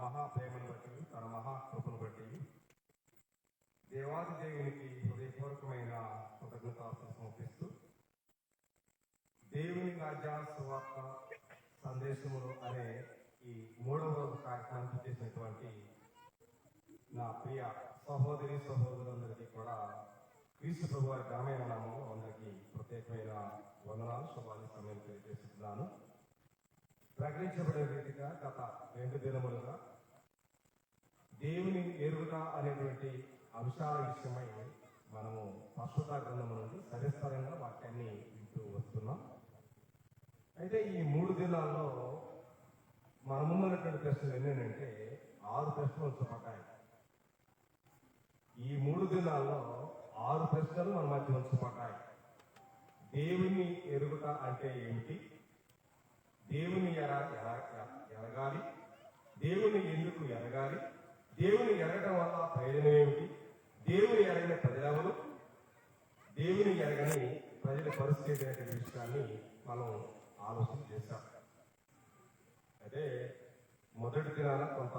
మహాప్రేమను బట్టి తన మహాకృపను బట్టి దేవాది దేవునికి హృదయపూర్వకమైన కృతజ్ఞతాస్తుతులు సమర్పిస్తూ దేవుని రాజ్య సువార్త సందేశములు అనే ఈ 3వ రోజు కార్యక్రమానికి చేసినటువంటి నా ప్రియ సహోదరి సహోదరులందరికీ కూడా క్రీస్తు ప్రభు వారి ఘనమైన నామంలో అందరికీ ప్రత్యేకమైన వందనాలు శుభాలు సమయం తెలియజేస్తున్నాను. ప్రకటించబడిన రీతిగా గత 2 దినములుగా దేవుని ఎరుగుట అనేటువంటి అంశాల విషయమై మనము పరిశుద్ధ గ్రంథము నుండి సవిస్తరంగా వాక్యాన్ని వింటూ వస్తున్నాం. అయితే ఈ 3 దినాల్లో మన ముందున్నటువంటి ప్రశ్నలు ఏంటంటే 6 ప్రశ్నలు ఉంచబడ్డాయి. ఈ 3 దినాల్లో 6 ప్రశ్నలు మన మధ్య ఉంచబడ్డాయి. దేవుని ఎరుగుట అంటే ఏమిటి, దేవుని ఎరగాలి, దేవుని ఎందుకు ఎరగాలి, దేవుని ఎరగడం వల్ల ప్రయోజనం ఏమిటి, దేవుని ఎరగని ప్రజలెవరు, దేవుని ఎరగని ప్రజల పరిస్థితి అనే విషయాన్ని మనం ఆలోచన చేశాం. అయితే మొదటి దినాన కొంత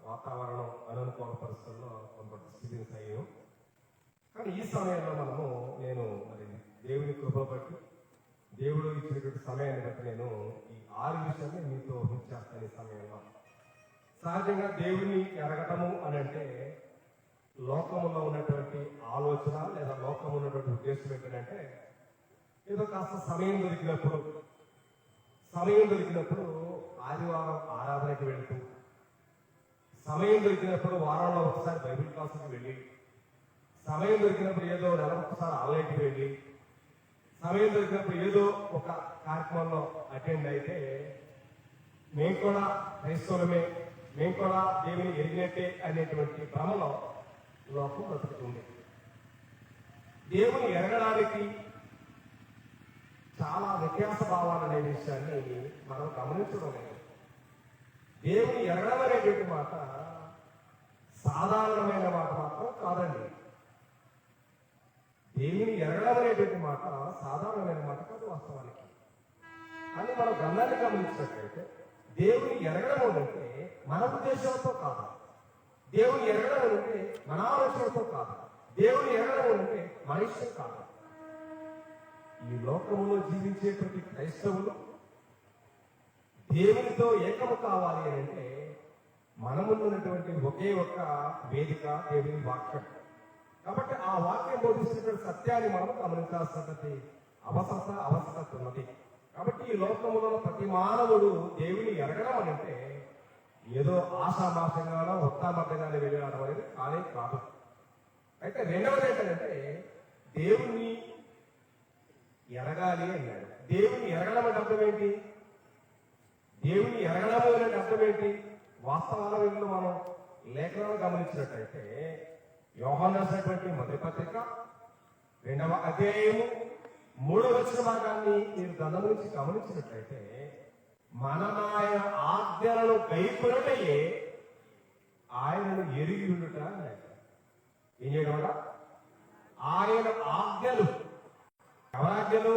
వాతావరణం అనుకూల పరిస్థితుల్లో కొంత డిస్టర్బెన్స్ అయ్యాం. కానీ ఈ సమయంలో నేను మరి దేవుని కృప బట్టి దేవుడు ఇచ్చినటువంటి సమయాన్ని బట్టి నేను ఈ 6 విషయాన్ని మీతో ఉంచేస్తాను. ఈ సమయంలో సహజంగా దేవుని ఎరగటము అని అంటే లోకంలో ఉన్నటువంటి ఆలోచన లేదా లోకంలో ఉన్నటువంటి ఉద్దేశం ఏంటంటే ఏదో కాస్త సమయం దొరికినప్పుడు ఆదివారం ఆరాధనకి వెళుతూ, సమయం దొరికినప్పుడు వారంలో ఒకసారి బైబిల్ క్లాసుకి వెళ్ళి, సమయం దొరికినప్పుడు ఏదో నెల ఒకసారి ఆన్లైన్కి వెళ్ళి, సమయం దొరికినప్పుడు ఏదో ఒక కార్యక్రమంలో అటెండ్ అయితే మేము కూడా క్రైస్తవులమే, మేము కూడా దేవుని ఎరిగినట్టే అనేటువంటి భ్రమలో లోకం బ్రతుకుతుంది. దేవుని ఎరగడానికి చాలా వ్యత్యాస భావాలు అనే విషయాన్ని మనం గమనించడం లేదు. దేవుని ఎరగడం అనేటువంటి మాట సాధారణమైన మాట మాత్రం కాదండి. దేవుని ఎరగడం అనేటువంటి మాట సాధారణమైన మాట కాదు వాస్తవానికి. కానీ మనం గ్రంథాన్ని గమనించినట్లయితే దేవుని ఎరగడం అంటే మన ఉద్దేశంతో కాదు, దేవుని ఎరగడం అంటే మన ఆలోచనతో కాదు, దేవుని ఎరగడం అంటే మన ఇష్టం కాదు. ఈ లోకంలో జీవించేటువంటి క్రైస్తవులు దేవునితో ఏకము కావాలి అంటే మన ముందున్నటువంటి ఒకే ఒక్క వేదిక దేవుని వాక్యం. కాబట్టి ఆ వాక్యం బోధిస్తున్నటువంటి సత్యాన్ని మనం గమనించాల్సినటువంటి అవసరత ఉన్నది. కాబట్టి ఈ లోకంలో ప్రతి మానవుడు దేవుని ఎరగడం అని అంటే ఏదో ఆశామాషంగానో ఉత్తామర్థంగానే వెళ్ళడం అనేది కాదు. అయితే రెండవది ఏంటంటే దేవుణ్ణి ఎరగాలి అన్నాడు. దేవుని ఎరగడం అంటే అర్థం ఏంటి? దేవుని ఎరగడం అంటే అర్థం ఏంటి? వాస్తవాల వీళ్ళు మనం లేఖనాలు గమనించినట్లయితే యోహాను రాసినటువంటి మొదటి పత్రిక 2వ అధ్యాయము 3వ వచన భాగాన్ని మీరు గ్రంథం నుంచి గమనించినట్లయితే ఆయన ఆజ్ఞలను గైకొనుటయే ఆయనను ఎరిగి ఉండుట అన్నాడు. ఏం చేయడం? ఆయన ఆజ్ఞలు. ఎవరాజ్ఞలు?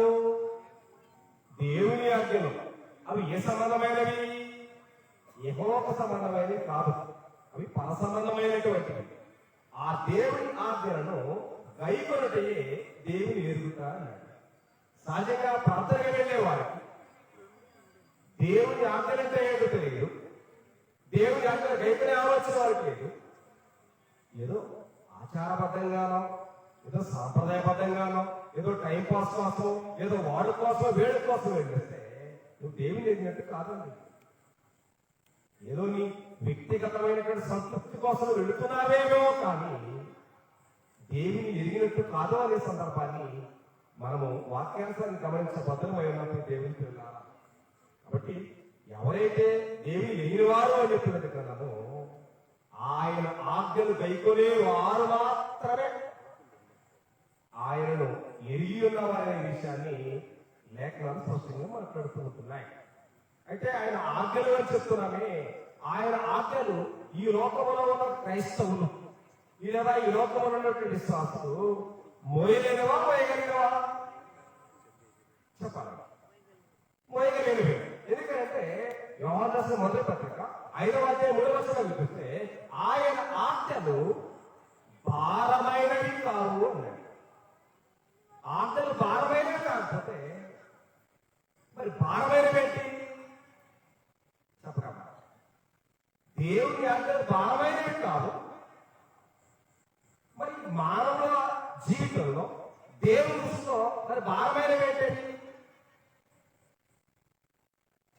దేవుని ఆజ్ఞలు. అవి ఏ సంబంధమైనవి? యెహోవా సంబంధమైనవి కాదు, అవి పర సంబంధమైనటువంటివి. ఆ దేవుని ఆజ్ఞలను గైకొనుటయే దేవుని ఎరుగుతా అన్నాడు. సహజంగా ప్రార్థనగా వెళ్ళే వారికి దేవుని ఆజ్ఞలంటే ఏదో తెలియదు, దేవుని ఆజ్ఞలు గైకొనే ఆలోచన వారికి లేదు. ఏదో ఆచారబద్ధంగానో, ఏదో సాంప్రదాయబద్ధంగానో, ఏదో టైం పాస్ కోసం, ఏదో వాడు కోసం, వేడి కోసం వెళ్ళేస్తే నువ్వు దేవుని ఎరిగినట్టు కాదండి. ఏదో నీ వ్యక్తిగతమైనటువంటి సంతృప్తి కోసం వెళుతున్నావేమో కానీ దేవుని ఎరిగినట్టు కాదు అనే సందర్భాన్ని మనము వాక్యాంశాన్ని గమనించబద్ధమైనప్పుడు దేవునికి వెళ్ళాలి. కాబట్టి ఎవరైతే దేవుని ఎరిగినవారు అని చెప్పినట్టు కన్నామో ఆయన ఆజ్ఞలు గైకొనే వారు మాత్రమే ఆయనను ఎరిగి ఉన్నవారనే విషయాన్ని లేఖనాలు స్పష్టంగా మాట్లాడుతుంటున్నాయి. అయితే ఆయన ఆజ్ఞలు అని చెప్తున్నామే, ఆయన ఆజ్ఞలు ఈ లోకంలో ఉన్న క్రైస్తవులు లేదా ఈ లోకంలో ఉన్నటువంటి విశ్వాసులు మోయలేనివా మోయగలిగినవా చెప్పాలి? మోయగలిగినవి. ఎందుకంటే యోహాను రాసిన మొదటి పత్రిక 5వ అధ్యాయం 3వ వచనం చూస్తే ఆయన ఆజ్ఞలు భారమైనవి కావు అన్నాడు. ఆజ్ఞలు భారమైనవి కాకపోతే మరి భారమైనవి ఏంటి చెప్పగలరా? దేవుని ఆజ్ఞలు భారమైనవి కావు. మరి మానవుల జీవితంలో దేవుని దృష్టిలో మరి భారమైనవి ఏంటండి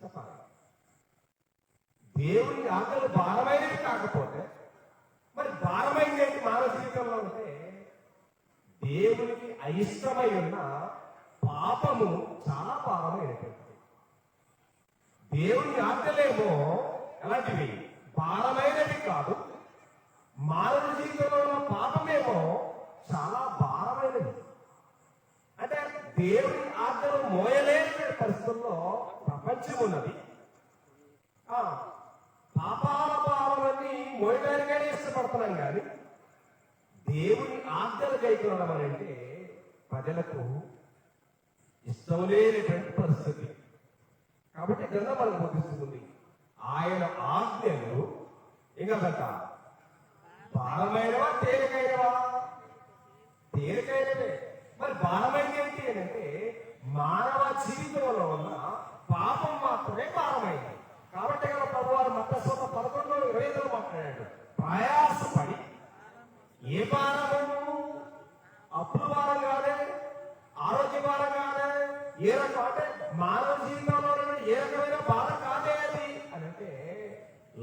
చెప్పాలి. దేవుని ఆజ్ఞలు భారమైనవి కాకపోతే మరి భారమైనది ఏంటి మానవ జీవితంలో అంటే దేవునికి అయిష్టమై ఉన్న పాపము చాలా భారమైనటువంటి. దేవుని ఆజ్ఞలేమో ఎలాంటివి భారమైనవి కాదు, మానవ జీవితంలో ఉన్న పాపమేమో చాలా భారమైనది. అంటే దేవుని ఆజ్ఞలు మోయలేని పరిస్థితుల్లో ప్రపంచం ఉన్నది. పాపాల భారాలన్నీ మోయడానికైనా ఇష్టపడుతున్నాం కానీ దేవుని ఆజ్ఞలు కైకొనడం అని అంటే ప్రజలకు ఇష్టం లేనటువంటి పరిస్థితి. కాబట్టి గ్రంథం మనకు బోధిస్తుంది ఆయన ఆజ్ఞలు ఇంకంట భారమైనవా తేలికైనవా? తేలికైనవే. మరి భారమైనది ఏంటి అని అంటే మానవ జీవితంలో ఉన్న పాపం మాత్రమే భారమైంది. కాబట్టి కదా ప్రభువారు మత్తయి 11:25 మాట్లాడాడు, ప్రయాసపడి ఏ భారము అప్పుల భారం కాదే, ఆరోగ్య భారం కాదే, ఏ రకం అంటే మానవ జీవితంలో ఏ రకమైన భారం కాదే అది అని అంటే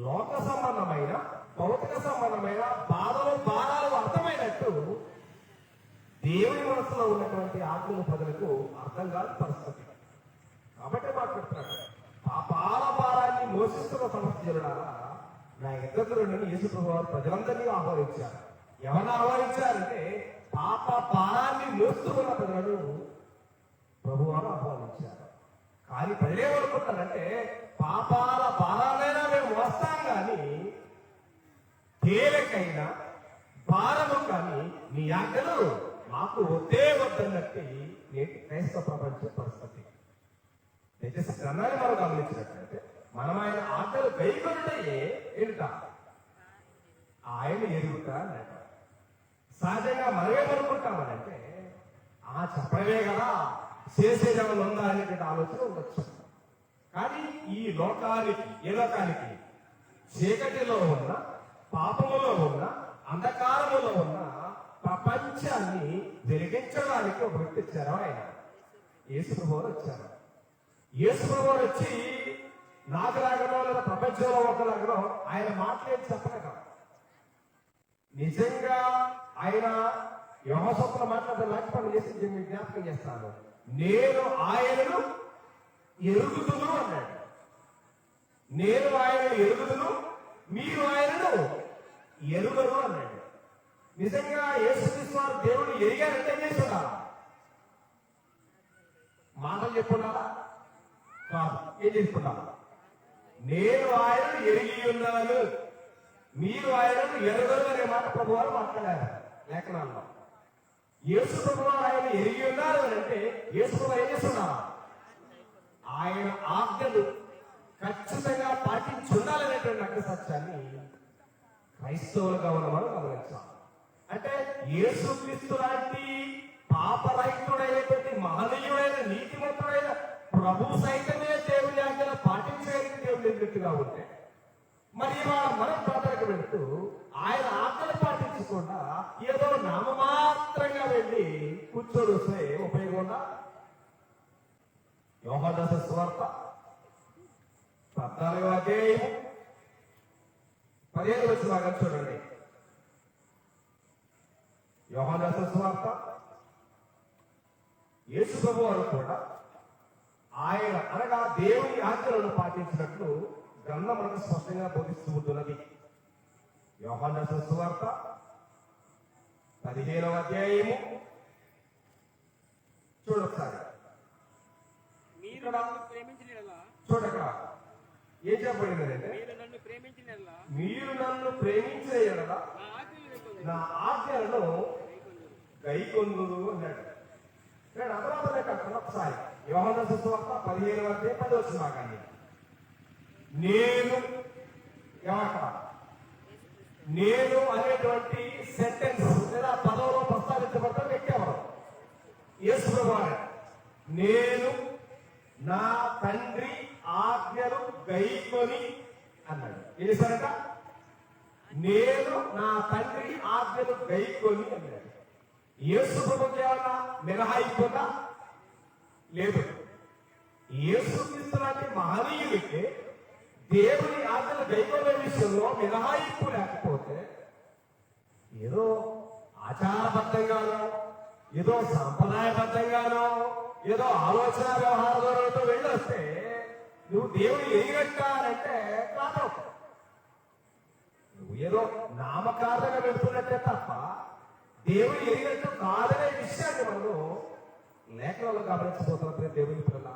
లోక సంబంధమైన భౌతిక సంబంధమైన బాధలు భారాలు అర్థమైనట్టు దేవుని మనసులో ఉన్నటువంటి ఆజ్ఞలు ప్రజలకు అర్థం కాని పరిస్థితి. కాబట్టి మాట్లాడుతున్నాడు పాపాల భారాన్ని మోసిస్తున్న సమస్యలుడారా నా ఎద్దరులను యేసు ప్రభువారు ప్రజలందరినీ ఆహ్వానించారు. ఎవరిని ఆహ్వానించారంటే పాప భారాన్ని మోస్తున్న ప్రజలను ప్రభువారు ఆహ్వానించారు. కానీ ప్రజలేమనుకుంటారంటే పాపాల భారాలైనా మేము మోస్తాం కానీ తేలికైన భారము కానీ నీ ఆజ్ఞలు మాకు వద్దే వద్దన్నట్టు నేటి క్రైస్తవ ప్రపంచ పరిస్థితి. దయచేసి గ్రంథాన్ని మనం గమనించినట్లయితే మనం ఆయన ఆజ్ఞలు గైకొనుటయే ఏమిట ఆయన ఎరుగుట అన్నట. సహజంగా మనమేమనుకుంటామనంటే చెప్పడమే కదా చేసేదేమన్నా ఉందా అనేటువంటి ఆలోచన ఉండొచ్చు. కానీ ఈ లోకానికి ఏ లోకానికి చీకటిలో ఉన్న పాపములో ఉన్న అంధకారములో ఉన్న ప్రపంచాన్ని వెలిగించడానికి ఒక వ్యక్తి వచ్చారు. ఆయన యేసు ప్రభువారు వచ్చారు. యేసు ప్రభువారు వచ్చి నాకు లాగనో లేదా ప్రపంచంలో ఒకలాగనో ఆయన మాట్లాడి చెప్పలేక నిజంగా ఆయన యోహసత్తుల మాట్లాడే వాక్యం చేసి మీకు జ్ఞాపకం చేస్తాను. నేను ఆయనను ఎరుగుదును అన్నాడు. నేను ఆయనను ఎరుగుదును, మీరు ఆయనను ఎరుగరు అన్నాడు. నిజంగా యేసుక్రీస్తు వారు దేవుడు ఎరిగారంటే ఏం చేస్తున్నా మాటలు చెప్పున్నారా కాదు, ఏం చేసుకున్నా నేను ఆయనను ఎరిగి ఉన్నాను, మీరు ఆయనను ఎరుగరు అనే మాట ప్రభువారు మాట్లాడారు లేఖనాల్లో. యేసు ప్రభువారు ఆయన ఎరిగి ఉన్నారు అని అంటే యేసు ప్రభు ఏం చేస్తున్నారు? ఆయన ఆజ్ఞలు ఖచ్చితంగా పాటించి ఉండాలనేటువంటి అగ్ర సత్యాన్ని క్రైస్తవులుగా ఉన్న మనం గమనించాలి. అంటే యేసుక్రీస్తు లాంటి పాపరహితుడైనటువంటి మహనీయుడైన నీతిమంతుడైన ప్రభు సైతమే దేవుని ఆజ్ఞలు పాటించడానికి దేవుడు ఎదురుగా ఉంటే మరి మనం ప్రార్థనకు వెళుతూ ఆయన ఆజ్ఞలు పాటించకుండా ఏదో నామమాత్రంగా వెళ్ళి కూర్చొని వస్తే ఉపయోగం ఉందా? యోహాను సువార్త 14వ అధ్యాయం 15వ వచనం చూడండి. యోహాను సువార్త యేసు ప్రభువారు కూడా ఆయన అనగా దేవుని ఆజ్ఞలను పాటించినట్లు గ్రంథం మనకు స్పష్టంగా బోధిస్తూ ఉంటున్నది. యోహాను సువార్త 15వ అధ్యాయము చూడొకసారి. చూడక ఏం చెప్పబడింది అంటే మీరు నన్ను ప్రేమించే ఎడల నా ఆజ్ఞలను గైకొందురు అన్నాడు. నేను అమరావతి ఒకసారి యోహాను సువార్త 15వ అధ్యాయం 10వ వచనం భాగాన్ని నేను ఏమంటా నేను అనేటువంటి సెంటెన్స్ లేదా పదంలో ప్రస్తావించబడతాం వ్యక్తి ఎవరు? యేసు ప్రభువారు. నేను నా తండ్రి ఆజ్ఞలు గైకొని అన్నాడు. ఏసారట? నేను నా తండ్రి ఆజ్ఞలు గైకొని అన్నాడు. యేసు ప్రభుకి ఏమన్నా మినహాయింపుందా? లేదు. యేసుక్రీస్తు లాంటి మహనీయుడికి దేవుని ఆజ్ఞలు గైకొనే విషయంలో మినహాయింపు లేకపోతే ఏదో ఆచారబద్ధంగానో ఏదో సాంప్రదాయబద్ధంగానో ఏదో ఆలోచన వ్యవహార ధోరణితో వెళ్ళొస్తే నువ్వు దేవుని ఎరిగట్టానంటే కాదు. నువ్వు ఏదో నామకార్థంగా వెళ్తున్నట్టే తప్ప దేవుని ఎరిగట్టు కాదనే విషయాన్ని మనం లేఖనాలు గమనించబోతున్న దేవుని పిల్లల.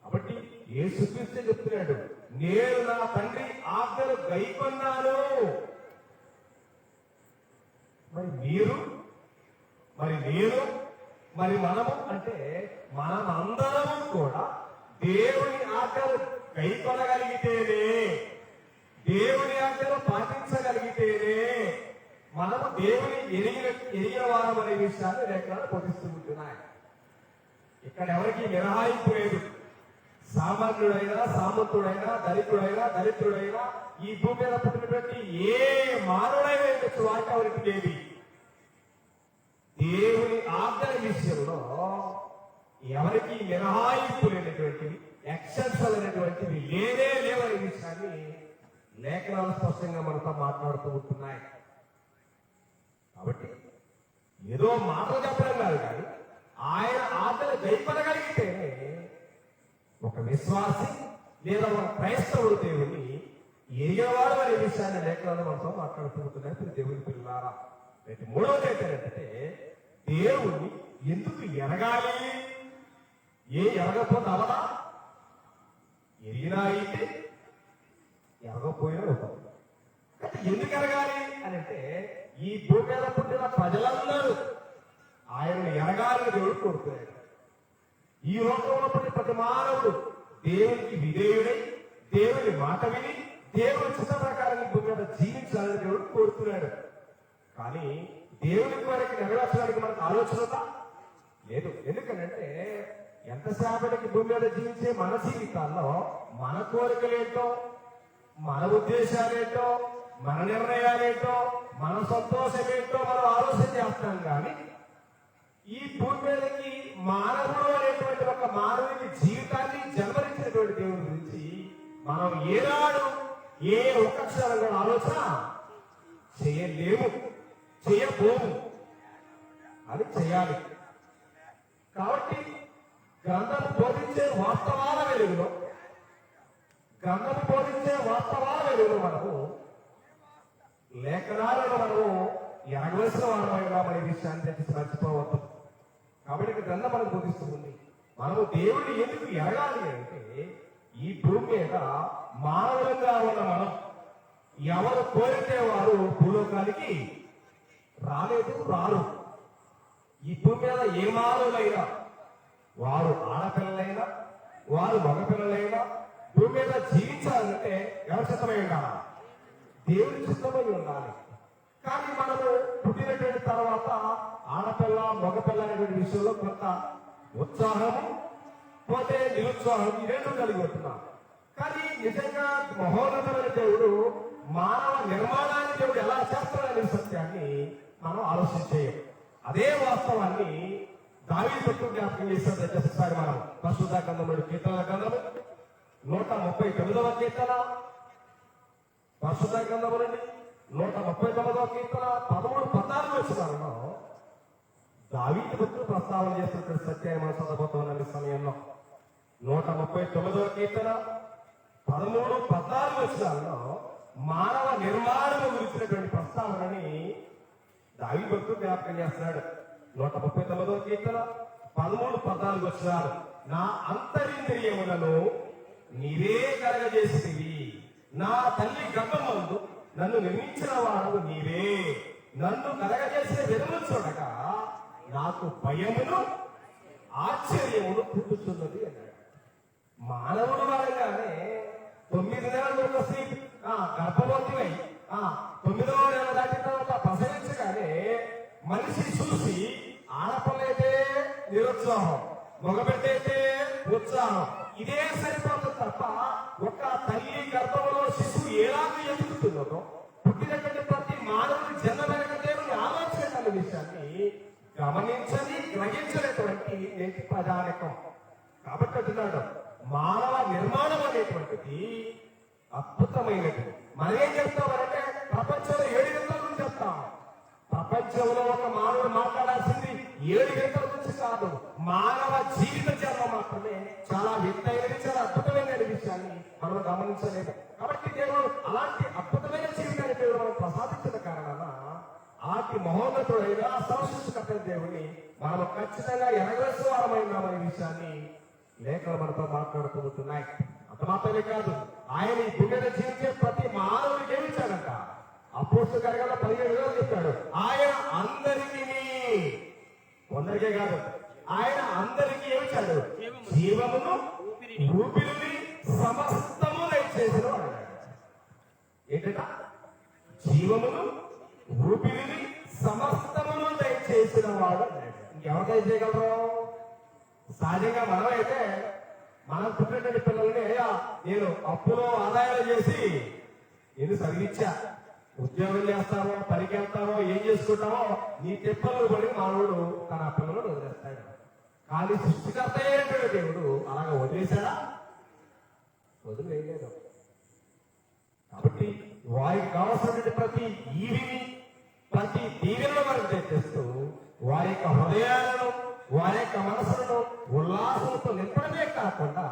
కాబట్టి యేసుక్రీస్తు చెప్తున్నాడు, నేను నా తండ్రి ఆజ్ఞలు గైకొన్నాను. మరి మీరు, మరి నేను, మరి మనము అంటే మనమందరము కూడా దేవుని ఆజ్ఞలు గైకొనగలిగితేనే, దేవుని ఆజ్ఞలు పాటించగలిగితేనే మనము దేవుని ఎరిగిన వారం అనే విషయాన్ని లేఖనాలు బోధిస్తూ ఉంటున్నాయి. ఇక్కడ ఎవరికి మినహాయింపు లేదు. సామాన్యుడైనా, సామంతుడైనా, దళితుడైనా ఈ భూమి మీద పుట్టినటువంటి ఏ మానవుడైనా వాటి ఎవరికి లేదు. దేవుని ఆజ్ఞల విషయంలో ఎవరికి మినహాయింపు లేనటువంటివి, ఎక్సెప్షన్ అనేటువంటివి లేవనే విషయాన్ని లేఖనాలు స్పష్టంగా మనతో మాట్లాడుతూ ఉంటున్నాయి. కాబట్టి ఏదో మాటలు చెప్పడం కాదు, కానీ ఆయన ఆజ్ఞలు గైకొనగలిగితేనే ఒక విశ్వాసి లేదా ఒక క్రైస్తవుడు దేవుని ఎరిగేవాడు అనే విషయాన్ని లేఖనాలు మనతో మాట్లాడుతూ ఉంటున్నాయి. దేవుని పిల్లారా, అయితే మూడవది ఏంటంటే దేవుణ్ణి ఎందుకు ఎరగాలి? ఎరగకపోతే అవదా? ఎరిగినా అయితే ఎరగకపోయినా అవుతుంది. అయితే ఎందుకు ఎరగాలి అని అంటే ఈ భూమి మీద పుట్టిన ప్రజలందరూ ఆయనను ఎరగాలని దేవుడు కోరుతున్నాడు. ఈ లోకంలో పుట్టిన ప్రతి మానవుడు దేవునికి విధేయుడై దేవుని మాట విని దేవుని చిత్త ప్రకారం భూమి మీద జీవించాలని దేవుడు కోరుతున్నాడు. కానీ దేవుని కోరిక నెరవేర్చడానికి మనకు ఆలోచన లేదు. ఎందుకంటే ఎంతసేపటికి భూమి మీద జీవించే మన జీవితాల్లో మన కోరికలేంటో, మన ఉద్దేశాలేంటో, మన నిర్ణయాలేంటో, మన సంతోషమేంటో మనం ఆలోచన చేస్తాం. కానీ ఈ భూమి మీదకి మానవుడు అనేటువంటి ఒక మానవుని జీవితాన్ని జన్మరించినటువంటి దేవుడి గురించి మనం ఏనాడు ఏ ఒక్క క్షణం కూడా ఆలోచన చేయలేము, చేయబోము. అది చేయాలి. కాబట్టి గ్రంథం బోధించే వాస్తవాల వెలుగులో మనము లేఖనాలను మనము ఎరగవలసిన వారమైనా మన విషయాన్ని తెలిసి మర్చిపోవద్దు. కాబట్టి గ్రంథం మనకు బోధిస్తుంది. మనము దేవుడిని ఎందుకు ఎరగాలి అంటే ఈ భూమి మీద మానవులంగా ఉన్న మనం ఎవరు కోరితే వారు భూలోకానికి రారు. ఈ భూమి మీద ఏ మానవులైనా, వారు ఆడపిల్లలైనా వారు మగపిల్లలైనా భూమి మీద జీవించాలంటే ఎవరి చిత్తమై ఉండాలి? దేవుడి చిత్తమై ఉండాలి. కానీ మనము పుట్టినటువంటి తర్వాత ఆడపిల్ల మగపిల్ల అనేటువంటి విషయంలో కొంత ఉత్సాహము పోతే నిరుత్సాహం ఈ రెండు కలిగి ఉంటున్నాం. కానీ నిజంగా మహోన్నతమైన దేవుడు మానవ నిర్మాణాన్ని దేవుడు ఎలా చేస్తాడనే సత్యాన్ని మనం ఆలోచించేయం. అదే వాస్తవాన్ని దావీదు భక్తుడు జ్ఞాపకం చేశాడు. ఒకసారి మనం పరిశుద్ధ గ్రంథములు కీర్తనల గ్రంథము 139వ కీర్తన, పరిశుద్ధ గ్రంథములండి 139వ కీర్తన 13-14 వచనాలలో దావీదు భక్తుడు ప్రస్తావన చేస్తున్నటువంటి సత్యాన్ని మనం చదవబోతున్న సమయంలో 139వ కీర్తన 13-14 వచనాలలో మానవ నిర్మాణం గురించినటువంటి ప్రస్తావనని దావీదు భక్తుడు జ్ఞాపకం చేస్తున్నాడు. 139వ కీర్తన 13-14 వచనాలు, నా అంతరింద్రియములను నీవే కలగజేసితివి, నా తల్లి గర్భమందు నన్ను నిర్మించిన వాడు నీవే, నన్ను కలగజేసిన విధము చూడగా నాకు భయమును ఆశ్చర్యమును పుట్టుతున్నది అన్నాడు. మానవుడు వరంగానే 9 నెలలు ఒక స్త్రీ గర్భవతివై 9వ నెల దాటిన తర్వాత ప్రసవించగానే మనిషి చూసి ఆడపిల్లైతే నిరుత్సాహం, మగబిడ్డ అయితే ఉత్సాహం, ఇదే సరిపోతుంది తప్ప ఒక తల్లి గర్భంలో శిశువు ఎలాగ ఎదుగుతున్నదో పుట్టినటువంటి ప్రతి మానవుని జన్మమైన దేవుని ఆలోచన అనే విషయాన్ని గమనించని గ్రహించినటువంటి నేటి ప్రజానికం. కాబట్టి అంటున్నాడు మానవ నిర్మాణం అనేటువంటిది అద్భుతమైనది. మనం ఏం చెప్తామంటే ప్రపంచంలో 7 గంటల గురించి చెప్తాం. ప్రపంచంలో ఒక మానవుడు మాట్లాడాల్సింది 7 గంటల గురించి కాదు, మానవ జీవిత జన్మ మాత్రమే చాలా వింతైనది, చాలా అద్భుతమైన విషయాన్ని మనం గమనించలేదు. కాబట్టి దేవుడు అలాంటి అద్భుతమైన జీవితాన్ని దేవుడు మనం ప్రసాదించిన కారణాన ఆటి మహోన్నతుడైన సర్వసృష్టికర్త దేవుని మనం ఖచ్చితంగా ఎరగవలసిన వారమైనామనే విషయాన్ని లేఖలు మనతో మాట్లాడుకుంటున్నాయి. అంత మాత్రమే కాదు, ఆయన ఈ భూమి మీద జీవించే ప్రతి మానవుడికి ఏమి ఇచ్చాడంట? అపోస్తల కార్యాల్లో 17 చెప్పాడు. ఆయన అందరికీ, కొందరికే కాదు, ఆయన అందరికీ ఏమిచ్చాడు? జీవమును ఊపిరిని సమస్తము దయచేసిన వాడు. ఏంటంట? జీవమును ఊపిరిని సమస్తమును దయచేసిన వాడు. ఇంకెవరు దయచేయగలరు? సహజంగా మనమైతే మనం పుట్టినటువంటి పిల్లల్ని అయ్యా నేను అప్పులో ఆదాయాలు చేసి నేను చదివించా, ఉద్యోగం చేస్తామో పనికి వెళ్తామో ఏం చేసుకుంటామో నీ తెప్పలు పడి మానవుడు తన పిల్లలను వదిలేస్తాడు. కానీ సృష్టికర్త అయినటువంటి దేవుడు అలాగ వదిలేశాడా? వదిలేయలేదు. కాబట్టి వారికి కావాల్సినటువంటి ప్రతి ఈవిని ప్రతి దీవెనలు వారికి తెచ్చేస్తూ వారి యొక్క హృదయాలను వారి యొక్క మనసులను ఉల్లాసంతో నింపడమే కాకుండా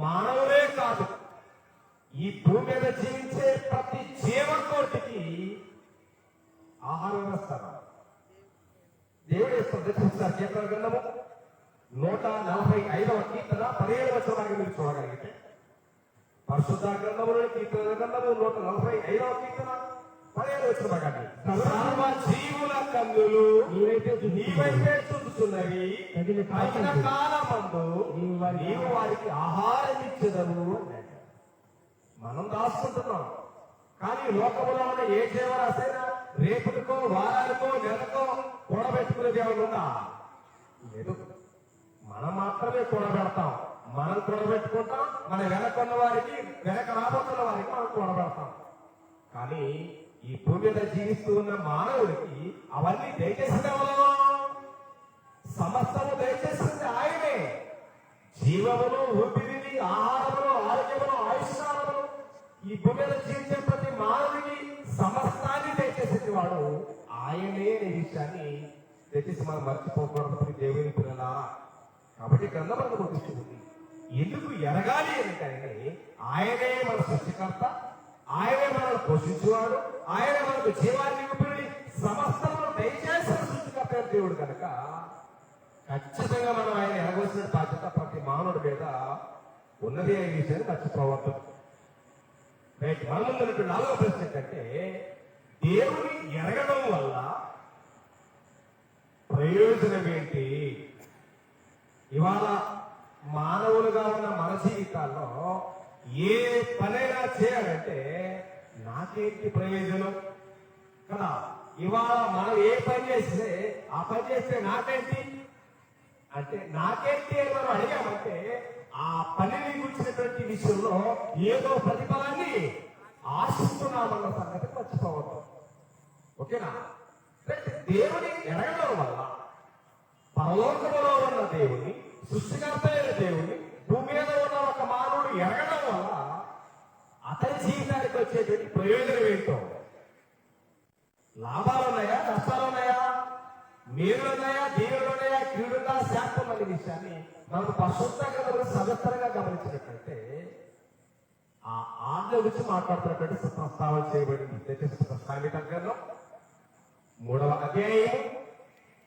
మానవులే కాదు, ఈ భూమి మీద జీవించే ప్రతి జీవకోటికి ఆహారం వేస్తారు. దేవుడు ఇస్తుంది. చూస్తారు కీర్తన గ్రంథము 145వ కీర్తన 17వ వచనాన్ని మీరు చూడగలిగితే, పరిశుద్ధ గ్రంథములో కీర్తన గ్రంథము 145వ కీర్తన 17వ వచనం, సర్వ జీవుల కన్నులు నీవైతే చూస్తున్నవి, తగిన కాలమందు నీవు వారికి ఆహారం ఇచ్చేదవు. మనం దాచుకుంటున్నాం, కానీ లోకంలో ఉన్న ఏ జీవరాశైనా రేపుకో వారానికో నెలకో కూడబెట్టుకునే దేవుడు ఉందా? లేదు. మనం మాత్రమే కూడబెడతాం. మనం కూడబెట్టుకుంటాం, మన వెనకున్న వారికి, వెనక రాబోతున్న వారికి మనం కూడబెడతాం. కానీ ఈ భూమి మీద జీవిస్తూ ఉన్న మానవుడికి అవన్నీ దయచేసింది ఎవరు? సమస్తము దయచేసింది ఆయనే. జీవమును ఊపిరిని ఆహారమును ఆరోగ్యమును ఆయుష్కాలమును ఈ భూమి మీద జీవించే ప్రతి మానవుడికి సమస్తాన్ని దయచేసేది వాడు ఆయనే అనే విషయాన్ని దయచేసి మనం మర్చిపోకూడదు దేవుని పిల్లలా. కాబట్టి గ్రంథం గుర్తిస్తుంది. ఎందుకు ఎరగాలి అంటే ఆయనే మన సృష్టికర్త, ఆయనే మనల్ని పోషించేవాడు, ఆయనే మనకు జీవాన్ని ఊపిరిని సమస్తము దయచేసిన సృష్టికర్త దేవుడు కనుక ఖచ్చితంగా మనం ఆయన ఎరగవలసిన బాధ్యత ప్రతి మానవుడి మీద ఉన్నది అనే విషయాన్ని మర్చిపోవద్దు. రైట్. మన ముందు 4వ ప్రశ్న ఏంటంటే, దేవుని ఎరగడం వల్ల ప్రయోజనం ఏంటి? ఇవాళ మానవులుగా ఉన్న మన జీవితాల్లో ఏ పనైనా చేయాలంటే నాకేంటి ప్రయోజనం కదా? ఇవాళ మనం ఏ పని చేస్తే ఆ పని చేస్తే నాకేంటి అంటే, నాకేంటి అని మనం అడిగామంటే ఆ పనిని గురించినటువంటి విషయంలో ఏదో ప్రతిఫలాన్ని ఆశిస్తున్నామన్న సంగతి మర్చిపోవద్దు. ఓకేనా? దేవుని ఎరగడం వల్ల పరలోకములో ఉన్న దేవుని, సృష్టికర్త అయిన దేవుని భూమి మీద ఉన్న ఒక మానవుడు ఎరగడం వల్ల అతని జీవితానికి వచ్చేటువంటి ప్రయోజనం ఏంటో, లాభాలు ఉన్నాయా, నష్టాలు ఉన్నాయా, మేలున్నాయా, దీవులున్నాయా, కీడుగా, శాంతం అనే విషయాన్ని మనకు పరిశుద్ధంగా సవిస్తరంగా గమనించినట్లయితే ఆ ఆజ్ఞ గురించి మాట్లాడుతున్నటువంటి ప్రస్తావన చేయబడింది. సామెతల గ్రంథం 3వ అధ్యాయం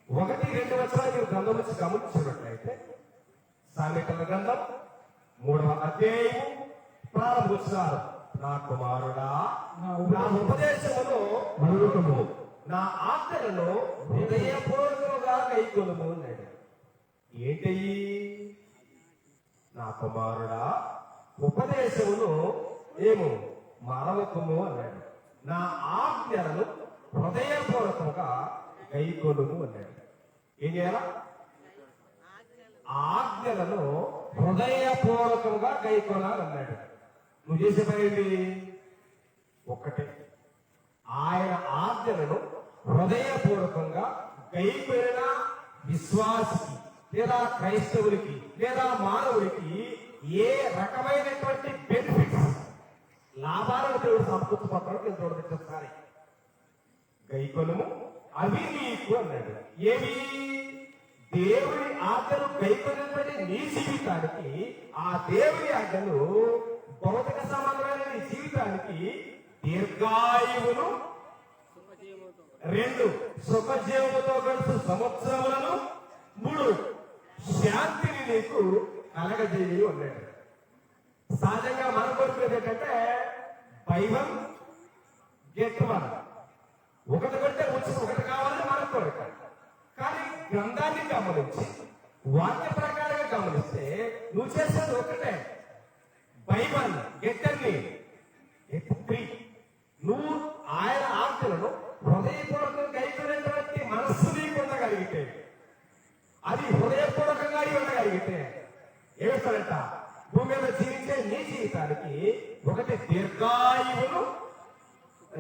1-2 వచనాలు మీరు గ్రంథం నుంచి గమనించినట్లయితే, సామెతల గ్రంథం 3వ అధ్యాయం ప్రారంభించారు. నా కుమారుడా, నా ఉపదేశమును మరువకుము, నా ఆజ్ఞలను హృదయపూర్వకముగా కైకొనుము అన్నాడు. ఏంటయ్యి? నా కుమారుడా, ఉపదేశమును ఏమో మరవకుము అన్నాడు. నా ఆజ్ఞలను హృదయపూర్వకంగా గైకొనుము అన్నాడు. ఏం చేయాలా? ఆజ్ఞలను హృదయపూర్వకంగా గైకొనాలన్నాడు. నువ్వు చేసే పని ఏంటి? ఒక్కటే, ఆయన ఆజ్ఞలను హృదయపూర్వకంగా గైకొనిన విశ్వాసికి లేదా క్రైస్తవుడికి లేదా మానవుడికి ఏ రకమైనటువంటి బెనిఫిట్స్, లాభాలను దేవుడు సమకూర్చుకుంటాడు. నేను చూడదొకసారి గైకొనుము అవి నీకు అన్నాడు. ఏవి? దేవుని ఆజ్ఞలు గైకొనినటువంటి నీ జీవితానికి, ఆ దేవుని ఆజ్ఞలు భౌతిక సంబంధమైన నీ జీవితానికి దీర్ఘాయువును, 2 సుఖజీవులతో కలిసి సంవత్సరములను, 3 శాంతిని నీకు కలగజేయి అన్నాడు. సహజంగా మన కోరుకునేది ఏంటంటే బైబిల్ గెట్ 1, ఒకటి కంటే వచ్చి ఒకటి కావాలని మన కోరిక. కానీ గ్రంథాన్ని గమనించి వాక్య ప్రకారంగా గమనిస్తే నువ్వు చేసేది ఒకటే, బైబిల్ గెట్ అన్ని 3. నువ్వు ఆయన ఆజ్ఞలను హృదయపూర్వకంగా గైకొనేటువంటి మనస్సు నీకు ఉండగలిగితే, అది హృదయపూర్వకంగా ఉండగలిగితే ఏమిస్తాడంట? భూమి మీద జీవించే నీ జీవితానికి 1 దీర్ఘాయువును,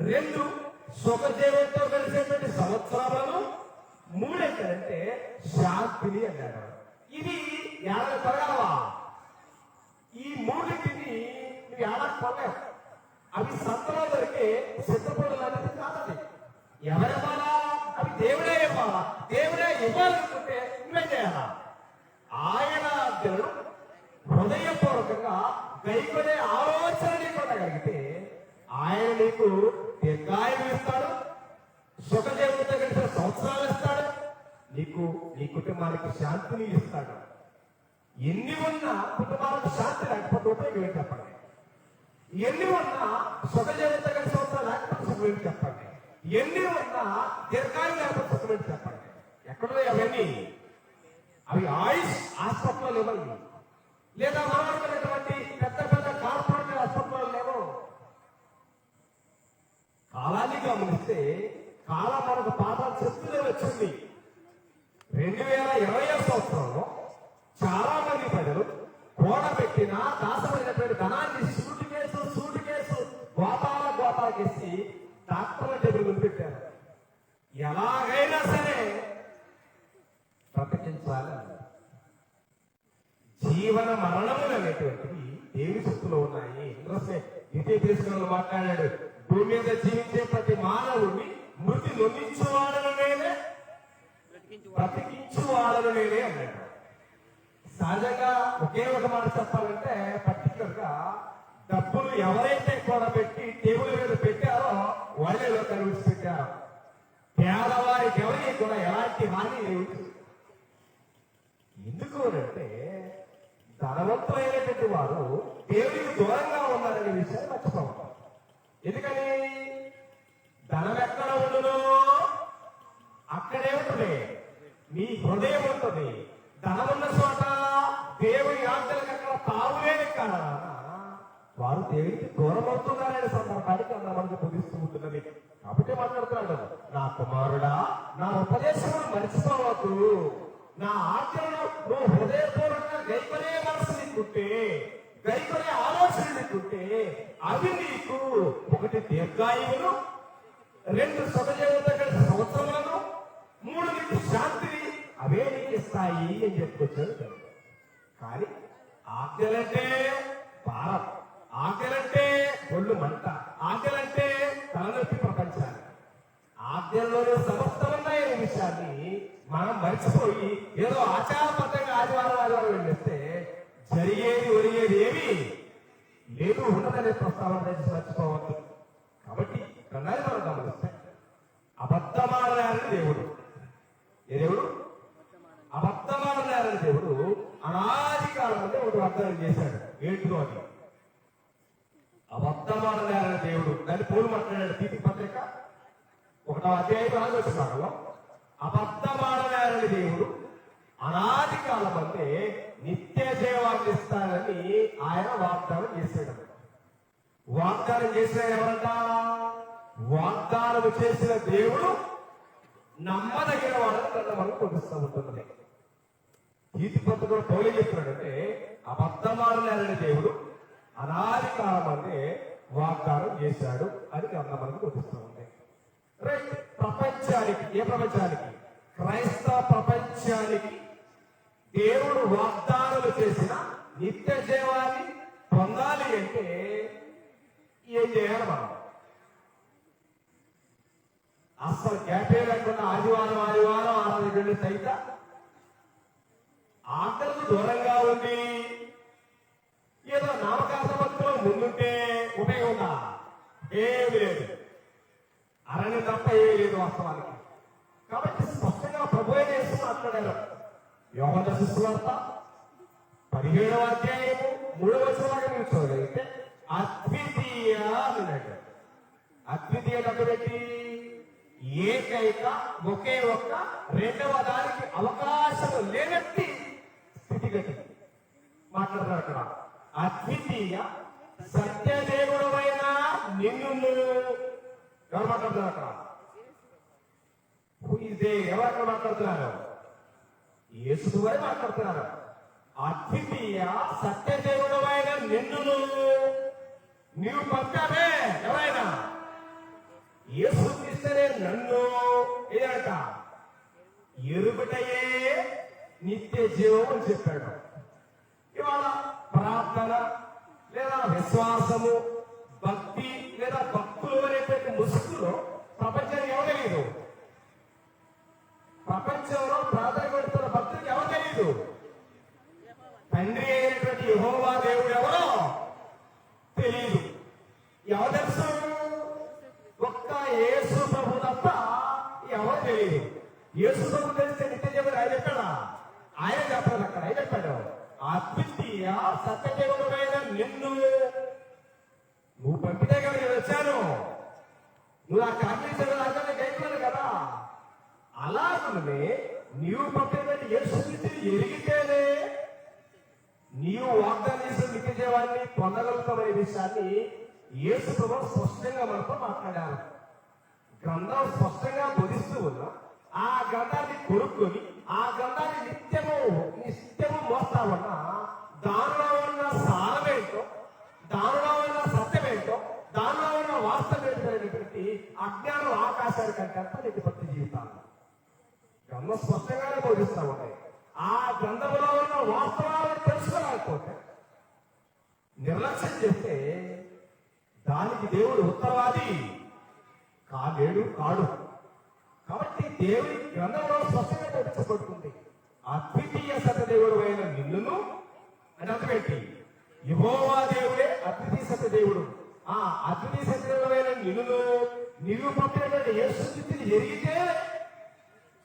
2 సుఖజీవంతో కలిసేటువంటి సంవత్సరాలను, 3 ఏంటంటే శాంతిని అన్నాడు. ఇది ఏడాది కొరగలవా? ఈ 3టిని నువ్వు ఏడాది కొనలేవు. అవి సంతలో దొరికే సిద్ధపడులు అనేది కాదని. ఎవరివ్వాలా? అవి దేవుడే ఇవ్వాలా. దేవుడే ఇవ్వాలనుకుంటే నువ్వే చేయాలా? ఆయన ఆజ్ఞలను హృదయపూర్వకంగా గైకొనే ఆలోచన నీకు ఉండగలిగితే ఆయన నీకు దీర్ఘాయువు ఇస్తాడు, సుఖజీవితంతో కలిసిన సంవత్సరాలు ఇస్తాడు, నీకు నీ కుటుంబానికి శాంతిని ఇస్తాడు. ఎన్ని ఉన్నా కుటుంబాలకు శాంతి లేకపోతే ఉపయోగం చెప్పండి. ఎన్ని ఉన్నా సుఖజీవితంతో కలిసి సంవత్సరాలు లేకపోతే సుఖం చెప్పండి. ఎన్ని ఉన్నా దీర్ఘాయువు లేకపోతే సుఖం చెప్పండి. ఎక్కడో అవన్నీ అవి ఆయుష్ హాస్పిటల్లో ఇవ్వండి, లేదా మనటువంటి పెద్ద పెద్ద కార్పొరేట్ హాస్పిటల్లో లేవు. కాలాన్ని గమనిస్తే కాలం మనకు పాఠాలు చెప్తూనే వచ్చింది. 2020 సంవత్సరంలో చాలా మంది ప్రజలు కూడబెట్టిన దాసమైనటువంటి ధనాన్ని సూటు కేసు గోపాలకేసి డాక్టర్ల టేబుల్ ముందు పెట్టారు. ఎలాగైనా సరే బ్రతికించాలి. జీవన మరణములు అనేటువంటివి దేవుని శక్తిలో ఉన్నాయి. ద్వితీయ దేశంలో మాట్లాడాడు, భూమి మీద జీవించే ప్రతి మానవుడిని మృతి నొందించువాడను నేనే, బ్రతికించువాడను నేనే అన్నాడు. సహజంగా ఒకే ఒక మాట చెప్పాలంటే, పర్టికులర్ గా డబ్బులు ఎవరైతే కూడబెట్టి టేబుల్ మీద పెట్టారో వాళ్ళే లోకాన్ని విడిచిపెట్టారు. పేదవారికి ఎవరికి కూడా ఎలాంటి హాని లేదు. ఎందుకు అంటే ధనవంతులైనటువంటి వారు దేవుడికి దూరంగా ఉన్నారనే విషయాన్ని మర్చిపోవాలి. ఎందుకని? ధనం ఎక్కడ ఉండునో అక్కడే ఉంటుంది నీ హృదయం ఉంటుంది. ధనమున్న చోట దేవుని ఆజ్ఞలకు అక్కడ తావులేని కారణాన వారు దేవుడికి దూరం అవుతున్నారనే సందర్భానికి మనకు బోధిస్తూ ఉంటున్నది. కాబట్టి మాట్లాడుతున్నాడు, నా కుమారుడా నా ఉపదేశమును మర్చిపోవద్దు, నా ఆజ్ఞలను నువ్వు హృదయపూర్వకంగా గైకొనే మనసు నీకుంటే, గైకొనే ఆలోచన నీకుంటే అవి నీకు 1 దీర్ఘాయువును, 2 సుఖజీవిత కలిసి సంవత్సరములను, 3 నీకు శాంతిని అవే నీకు ఇస్తాయి అని చెప్పుకొచ్చాడు. కానీ ఆజ్ఞలంటే భారం, ఆజ్ఞలంటే ఒళ్ళు మంట, ఆజ్ఞలంటే తలనొప్పి ప్రపంచాన్ని, ఆజ్ఞల్లోనే సమస్తమున్నాయనే విషయాన్ని మనం మర్చిపోయి ఏదో ఆచారబద్ధంగా ఆదివారం వెళ్ళిస్తే ఒరిగేది ఏమి లేదు, ఉన్నదనే ప్రస్తావన చేసి మర్చిపోవద్దు. కాబట్టి కన్నాలి మనం గమనిస్తే అబద్ధమాడలేరని దేవుడు, ఏ దేవుడు? అబద్ధమాడలేరని దేవుడు అనాది కాలం అంటే ఒకటి వాగ్దానం చేశాడు. ఏంటో అది అబద్ధమాడలేరని దేవుడు. దాన్ని పౌలు మాట్లాడాడు తీర్పు పత్రిక 1వ అధ్యాయం 4వ వచనంలో, అబద్ధమాడలేరని దేవుడు అనాది కాలం అంటే నిత్య జీవాన్ని ఇస్తానని ఆయన వాగ్దానం చేశాడు. వాగ్దానం చేసిన ఎవరంట? వాగ్దానం చేసిన దేవుడు నమ్మదగిన వాళ్ళని మనం కొలుస్తూ ఉంటున్నది. నీతి పత్రికలో పౌలు చెప్తున్నాడంటే అబద్ధమాడలేని దేవుడు అనాది కాలం అంటే వాగ్దానం చేశాడు అని గ్రంథం మనకు కొలుస్తూ ఉంది. రైట్. ప్రపంచానికి, ఏ ప్రపంచానికి? క్రైస్తవ ప్రపంచానికి దేవుడు వాగ్దానాలు చేసిన నిత్య జీవాన్ని పొందాలి అంటే ఏం చేయాలి మనం? అసలు గ్యాపే లేకుండా ఆదివారం ఆరాధన సైత ఆకలికి దూరంగా ఉంది. ఏదో నామకార్థ భక్తులు ముందుంటే ఉపయోగం ఉందా? ఏమి లేదు. అరణ్యం తప్ప ఏమీ లేదు వాస్తవానికి. కాబట్టి స్పష్టంగా ప్రభు యేసు మాట్లాడారు. యోహాను సువార్త 17వ అధ్యాయము 3వ వచనంలో మీరు చూడగలిగితే అద్వితీయ అన్నాడు. అద్వితీయ పెట్టి ఏకైక ఒకే ఒక్క రెండవ దానికి అవకాశం లేనట్టి స్థితిగతి మాట్లాడతారు అక్కడ. అద్వితీయ సత్యదేవుడమైన నిన్ను ఎవరు మాట్లాడుతున్నారు అక్కడ? ఎవరు అక్కడ మాట్లాడుతున్నారు? యేసు వారు మాట్లాడుతున్నారు. అద్వితీయ సత్యదేవుడమైన నిన్ను నీవు పంపావే. ఎవరైనా యేసు క్రీస్తునే నన్ను ఏదంట ఎరుగుటయే నిత్య జీవం అని చెప్పాడు. ఇవాళ ప్రార్థన లేదా విశ్వాసము, భక్తి లేదా భక్తులు అనేటువంటి ముసుగులో ప్రపంచానికి ఎవరు తెలియదు. ప్రపంచంలో ప్రార్థన పెడుతున్న భక్తులకు ఎవరు తెలియదు. తండ్రి అయినటువంటి యెహోవా దేవుడు ఎవరో తెలియదు. ఎవరు తెలుసు? ఒక్క యేసు ప్రభు తప్ప ఎవరు తెలియదు. యేసు ప్రభు తెలిస్తే నిత్య జీవుడు ఆయన చెప్పాడా? ఆయన చెప్పాడు. అక్కడ ఆయన చెప్పాడు అద్వితీయ సత్యదేవుడైన నిన్ను నువ్వు పంపితే కదా నేను వచ్చాను. నువ్వు ఆ కాంగ్రెస్ రాజాన్ని గైకున్నాను కదా. అలాగనే నీవు పంపినటువంటి యేసు స్థితిని ఎరిగితేనే నీవు వాగ్దానం చేసిన నిత్య జీవాన్ని పొందగలుగుతామనే విషయాన్ని యేసు ప్రభు స్పష్టంగా మనతో మాట్లాడారు. గ్రంథం స్పష్టంగా బోధిస్తూ ఉన్నా ఆ గ్రంథాన్ని కొనుక్కొని ఆ గ్రంథాన్ని నిత్యము మోస్తా ఉన్నా దానిలో ఉన్న సారమేంటో, దానిలో ఉన్న సత్యమేంటో, దానిలో ఉన్న వాస్తవమైనటువంటి అజ్ఞానం ఆకాశానికి కంటే నీటి భక్తి జీవితాలు గ్రంథం స్పష్టంగానే బోధిస్తా ఉంటాయి. ఆ గ్రంథంలో ఉన్న వాస్తవాలను తెలుసుకోలేకపోతే, నిర్లక్ష్యం చేస్తే దానికి దేవుడు ఉత్తరవాది కాడు. కాబట్టి దేవుడి గ్రంథంలో స్పష్టంగా తెలుసుకోబడుతుంది. అద్వితీయ సత్యదేవుడు అయిన నిన్నును అని అర్థమేంటి? యెహోవా దేవుడే అద్వితీయ సత్యదేవుడు. ఆ అద్వితీయ సత్యదేవుడు అయిన నిన్నును నీవు పంపినటువంటి యేసు స్థితిని ఎరిగితే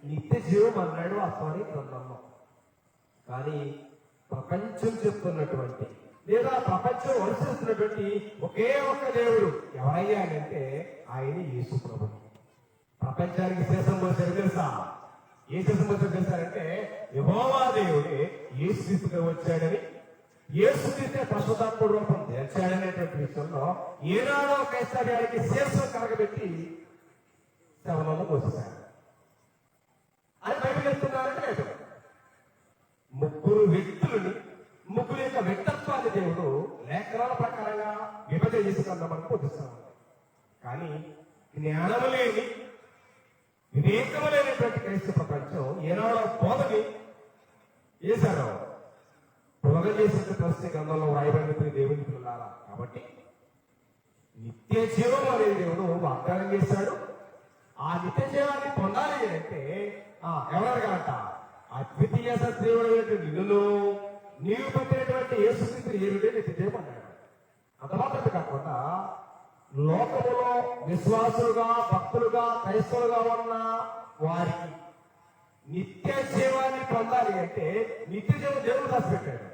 నిత్య జీవం అన్నాడు ఆ స్వామి గ్రంథంలో. కానీ ప్రపంచం చెప్తున్నటువంటి లేదా ప్రపంచం అనుసరిస్తున్నటువంటి ఒకే ఒక్క దేవుడు ఎవరయ్యా అంటే ఆయన యేసు ప్రభు. ప్రపంచానికి శేషం పోసారు తెలుసా? ఏ శేషం పోసారు తెలుసారంటే యెహోవా దేవుడే యేసు క్రీస్తుగా వచ్చాడని, యేసు క్రీస్తే పరిశుద్ధాత్ముడి రూపం తెచ్చాడనేటువంటి విషయంలో ఏనాడో క్రైస్తవ్యానికి శేషం కలగబెట్టి శవనంలో పోసేశారు అని బయటకు వెళ్తున్నారంటే లేదు. ముగ్గురు వ్యక్తులని, ముగ్గురు యొక్క వ్యక్తిత్వాన్ని దేవుడు లేఖనాల ప్రకారంగా విభజన చేసుకుందాం మనకు బోధిస్తాం. కానీ జ్ఞానము లేని, వివేకము లేనటువంటి క్రైస్తవ ప్రపంచం ఏనాడో బోధని చేశారు. బోధ చేసిన ప్రశ్న గ్రంథంలో రాయబడిన దేవుని పిల్లలారా. కాబట్టి నిత్య జీవం అనే దేవుడు వాగ్దానం చేశాడు. ఆ నిత్య జీవాన్ని పొందాలి అంటే ఎవరనగాలంట? అద్వితీయ సత్యదేవుడు నిన్ను నీవు పంపినటువంటి యేసు క్రీస్తుని ఎరుడే నిత్య జీవం అన్నాడు. అంత మాత్రమే కాకుండా లోకములో విశ్వాసులుగా, భక్తులుగా, క్రైస్తవులుగా ఉన్న వారికి నిత్య జీవాన్ని పొందాలి అంటే నిత్య జీవం దేవుడు దాచిపెట్టాడు.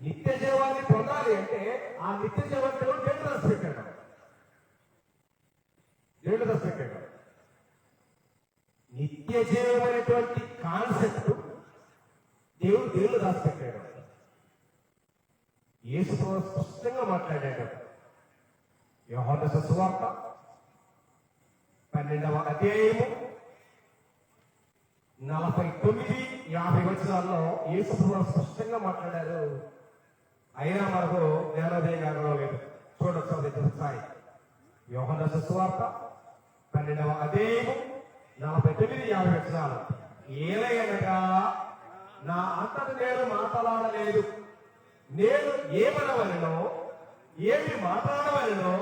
నిత్య జీవాన్ని పొందాలి అంటే ఆ నిత్య జీవాన్ని దేవుడు దాచిపెట్టాడు. దేవుడు దాచిపెట్టాడు. నిత్య జీవం అనేటువంటి కాన్సెప్ట్ దేవుడు దాచిపెట్టాడు. యేసు స్పష్టంగా మాట్లాడాడు. యోహాను సువార్త 12వ అధ్యాయము 49-50 వచనాల్లో యేసు ప్రభువు స్పష్టంగా మాట్లాడారు. అయినా మనకు జ్ఞానోదయ గారిలో లేదు. చూడొచ్చు ఒకసారి. యోహాను సువార్త 12వ అధ్యాయము 49-50 వచనాలు. ఏలయనగా నా అంతట నేను మాట్లాడలేదు, నేను ఏమనవలెనో ఏమి మాట్లాడవలెనో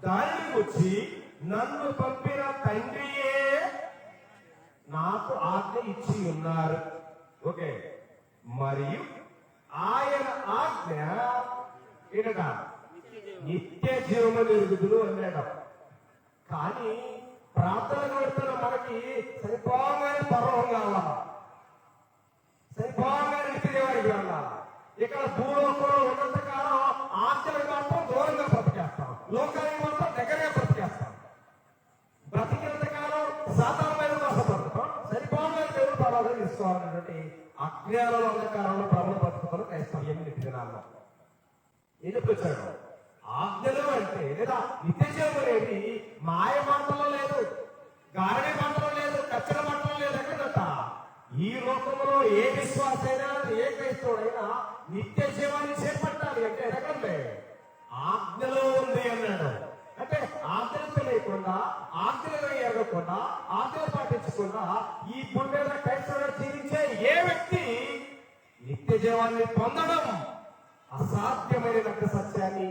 దానిని వచ్చి నన్ను పంపిన తండ్రియే నాకు ఆజ్ఞ ఇచ్చి ఉన్నారు. ఓకే, మరియు ఆయన ఆజ్ఞ ఏంటట? నిత్య జీవము ఎరుగుదురు అన్నాడు. కానీ ప్రార్థన పెడుతున్న మనకి సరిపోగానే పర్వం కావాలా, సరిపోగానే నిత్య జీవానికి వెళ్ళాలా. ఇక్కడ భూలోకంలో ఉన్నంత కాలం ఆజ్ఞలకు మాత్రం దూరంగా బ్రతికేస్తాం, లోకానికి మాత్రం దగ్గరగా బ్రతికేస్తాం. బ్రతికినంత కాలం సాధారణమైన మోసపడతాం, సరిపోగానే దేవుడు పర్వాలు తీసుకోవాలన్నటువంటి అజ్ఞానంలో అంధకారంలో ప్రబల బతుకుతారు క్రైస్తవ్యం నిత్య దినాల్లో. ఎందుకు వచ్చాడు? ఆజ్ఞలు అంటే లేదా నిత్య జీవం అనేది మాయ మాటలో లేదు, గారడి మాటలో లేదు, కచ్చల మాటలో లేదు. ఎక్కడట? ఈ లోకంలో ఏ విశ్వాసైనా ఏ క్రైస్తవుడైనా నిత్య జీవాన్ని చేపట్టాలి అంటే ఎదగండి ఆజ్ఞలో ఉంది అన్నాడు. అంటే ఆజ్ఞలు తెలియకుండా, ఆజ్ఞలు ఎరగకుండా, ఆజ్ఞలు పాటించకుండా ఈ భూమి మీద క్రైస్తవుడు జీవించే ఏ వ్యక్తి నిత్య జీవాన్ని పొందడం అసాధ్యమైన సత్యాన్ని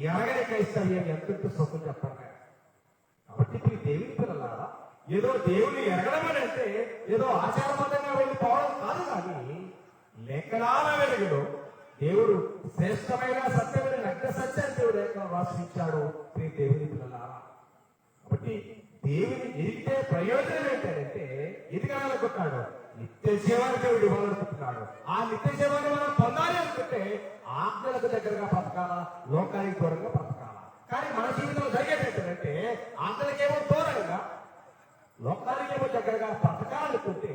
ఎరగని క్రైస్తవ్యం ఎంతో సుఖం చెప్పండి. కాబట్టి ఇప్పుడు దేవుని పిల్లలారా, ఏదో దేవుని ఎరగడం అని అంటే ఏదో ఆచారబద్ధంగా వెళ్ళిపోవడం కాదు, కానీ లేఖనాల వెలుగులో దేవుడు శ్రేష్టమైన సత్యమైన నగ్న సత్యాన్ని దేవుడు రాసిచ్చాడు దేవుని పిల్లలారా. కాబట్టి దేవుని ఎరిగితే ప్రయోజనం ఏంటంటే ఎదిగాలనుకుంటున్నాడు, నిత్య జీవాన్ని దేవుడు ఇవ్వాలనుకుంటున్నాడు. ఆ నిత్య జీవాన్ని మనం పొందాలి అనుకుంటే ఆజ్ఞలకు దగ్గరగా బ్రతకాలా, లోకానికి దూరంగా బ్రతకాలా. కానీ మన జీవితంలో జరిగేటంటే ఆజ్ఞలకేమో దూరంగా, లోకానికేమో దగ్గరగా బ్రతకాలనుకుంటే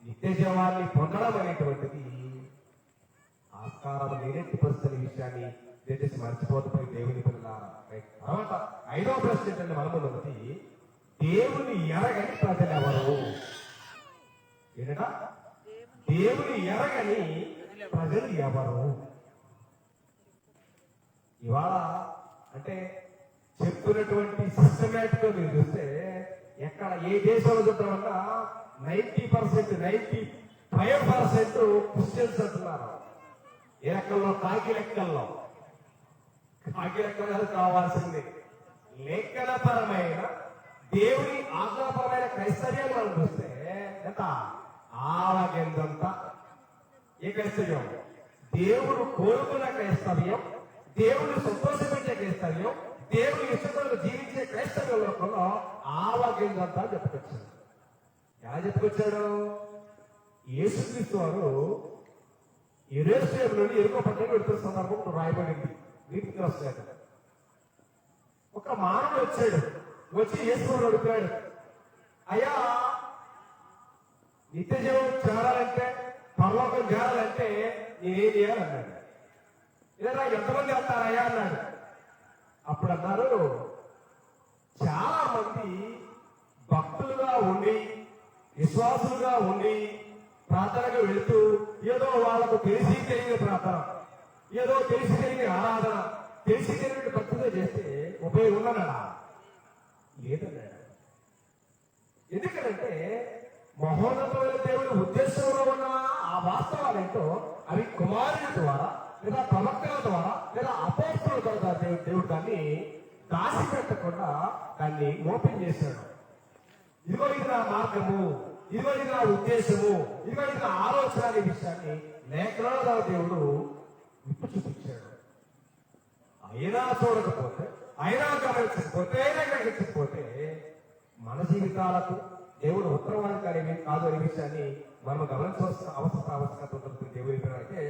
నిత్య జీవాన్ని పొందడం అనేటువంటిది ఆస్కారం లేనట్టు పరిస్థితుల విషయాన్ని దయచేసి మర్చిపోతుపోయి దేవుని పిల్లలారా. తర్వాత 5వ ప్రశ్న ఏంటంటే మన ముందు ఒకటి, దేవుని ఎరగని ప్రజలు ఎవరు? ఏంట? దేవుని ఎరగని ప్రజలు ఎవరు? ఇవాళ అంటే చెప్తున్నటువంటి సిస్టమేటిక్ మీరు చూస్తే ఎక్కడ ఏ దేశంలో చూద్దామన్నా 90%, 95% క్రిస్టియన్స్ అంటున్నారు. ఏ లెక్కల్లో? కాకి లెక్కల్లో. కాకి లెక్కలు కావాల్సింది లేఖనపరమైన దేవుని ఆజ్ఞాపరమైన క్రైస్తవ్యాన్ని మనం చూస్తే ఎంత ఆవగిందంతా ఏ క్రైస్తవ్యం? దేవుడు కోరుకున్న క్రైస్తవ్యం, దేవుని సంతోషపెట్టే క్రైస్తవ్యం, దేవుని ఇష్టంలో జీవించే క్రైస్తవ లోకంలో ఆవగిందంతా చెప్పుకొచ్చాడు. ఎలా చెప్పుకొచ్చాడు? యేసుక్రీస్తు వారు యెరూషలేము నుండి యెరికో పట్టణం వెళ్తున్న సందర్భం రాయబడింది. నీతికి వస్తాడు. ఒక మానవుడు వచ్చాడు, వచ్చి యేసు అడుగుతాడు, అయ్యా నిత్య జీవం చేరాలంటే, పరలోకం చేరాలంటే నేనేం చేయాలన్నాడు. లేదా ఎంతమంది వెళ్తారయ్యా అన్నాడు. అప్పుడు అన్నారు, చాలా మంది భక్తులుగా ఉండి విశ్వాసులుగా ఉండి ప్రార్థనగా వెళుతూ ఏదో వాళ్ళకు తెలిసి తెలియని ప్రార్థన, ఏదో తెలిసి తెలియని ఆరాధన, తెలిసి తెలియని భక్తులు చేస్తే ఉపయోగం ఉన్నదా? లేదన్నాడు. ఎందుకంటే మహోన్నతమైన దేవుడి ఉద్దేశంలో ఉన్న ఆ వాస్తవాలు ఏంటో అవి కుమారుని ద్వారా లేదా ప్రవక్తల ద్వారా లేదా అపోస్తుల ద్వారా దేవుడు దాన్ని దాచిపెట్టకుండా దాన్ని ఓపెన్ చేశాడు. ఇదిగో ఇది నా మార్గము, ఇదిగో ఇది నా ఉద్దేశము, ఇదిగో ఇది నా ఆలోచన అనే విషయాన్ని లేఖనాల దేవుడు విప్పు చూపించాడు. అయినా చూడకపోతే, అయినా గమనించకపోతే, అయినా గ్రహించకపోతే మన జీవితాలకు దేవుడు ఉత్తరవాదికారి కాదు అనే విషయాన్ని మనం గమనించవలసిన ఆవశ్యకత ఉంటుంది. దేవుని అంటే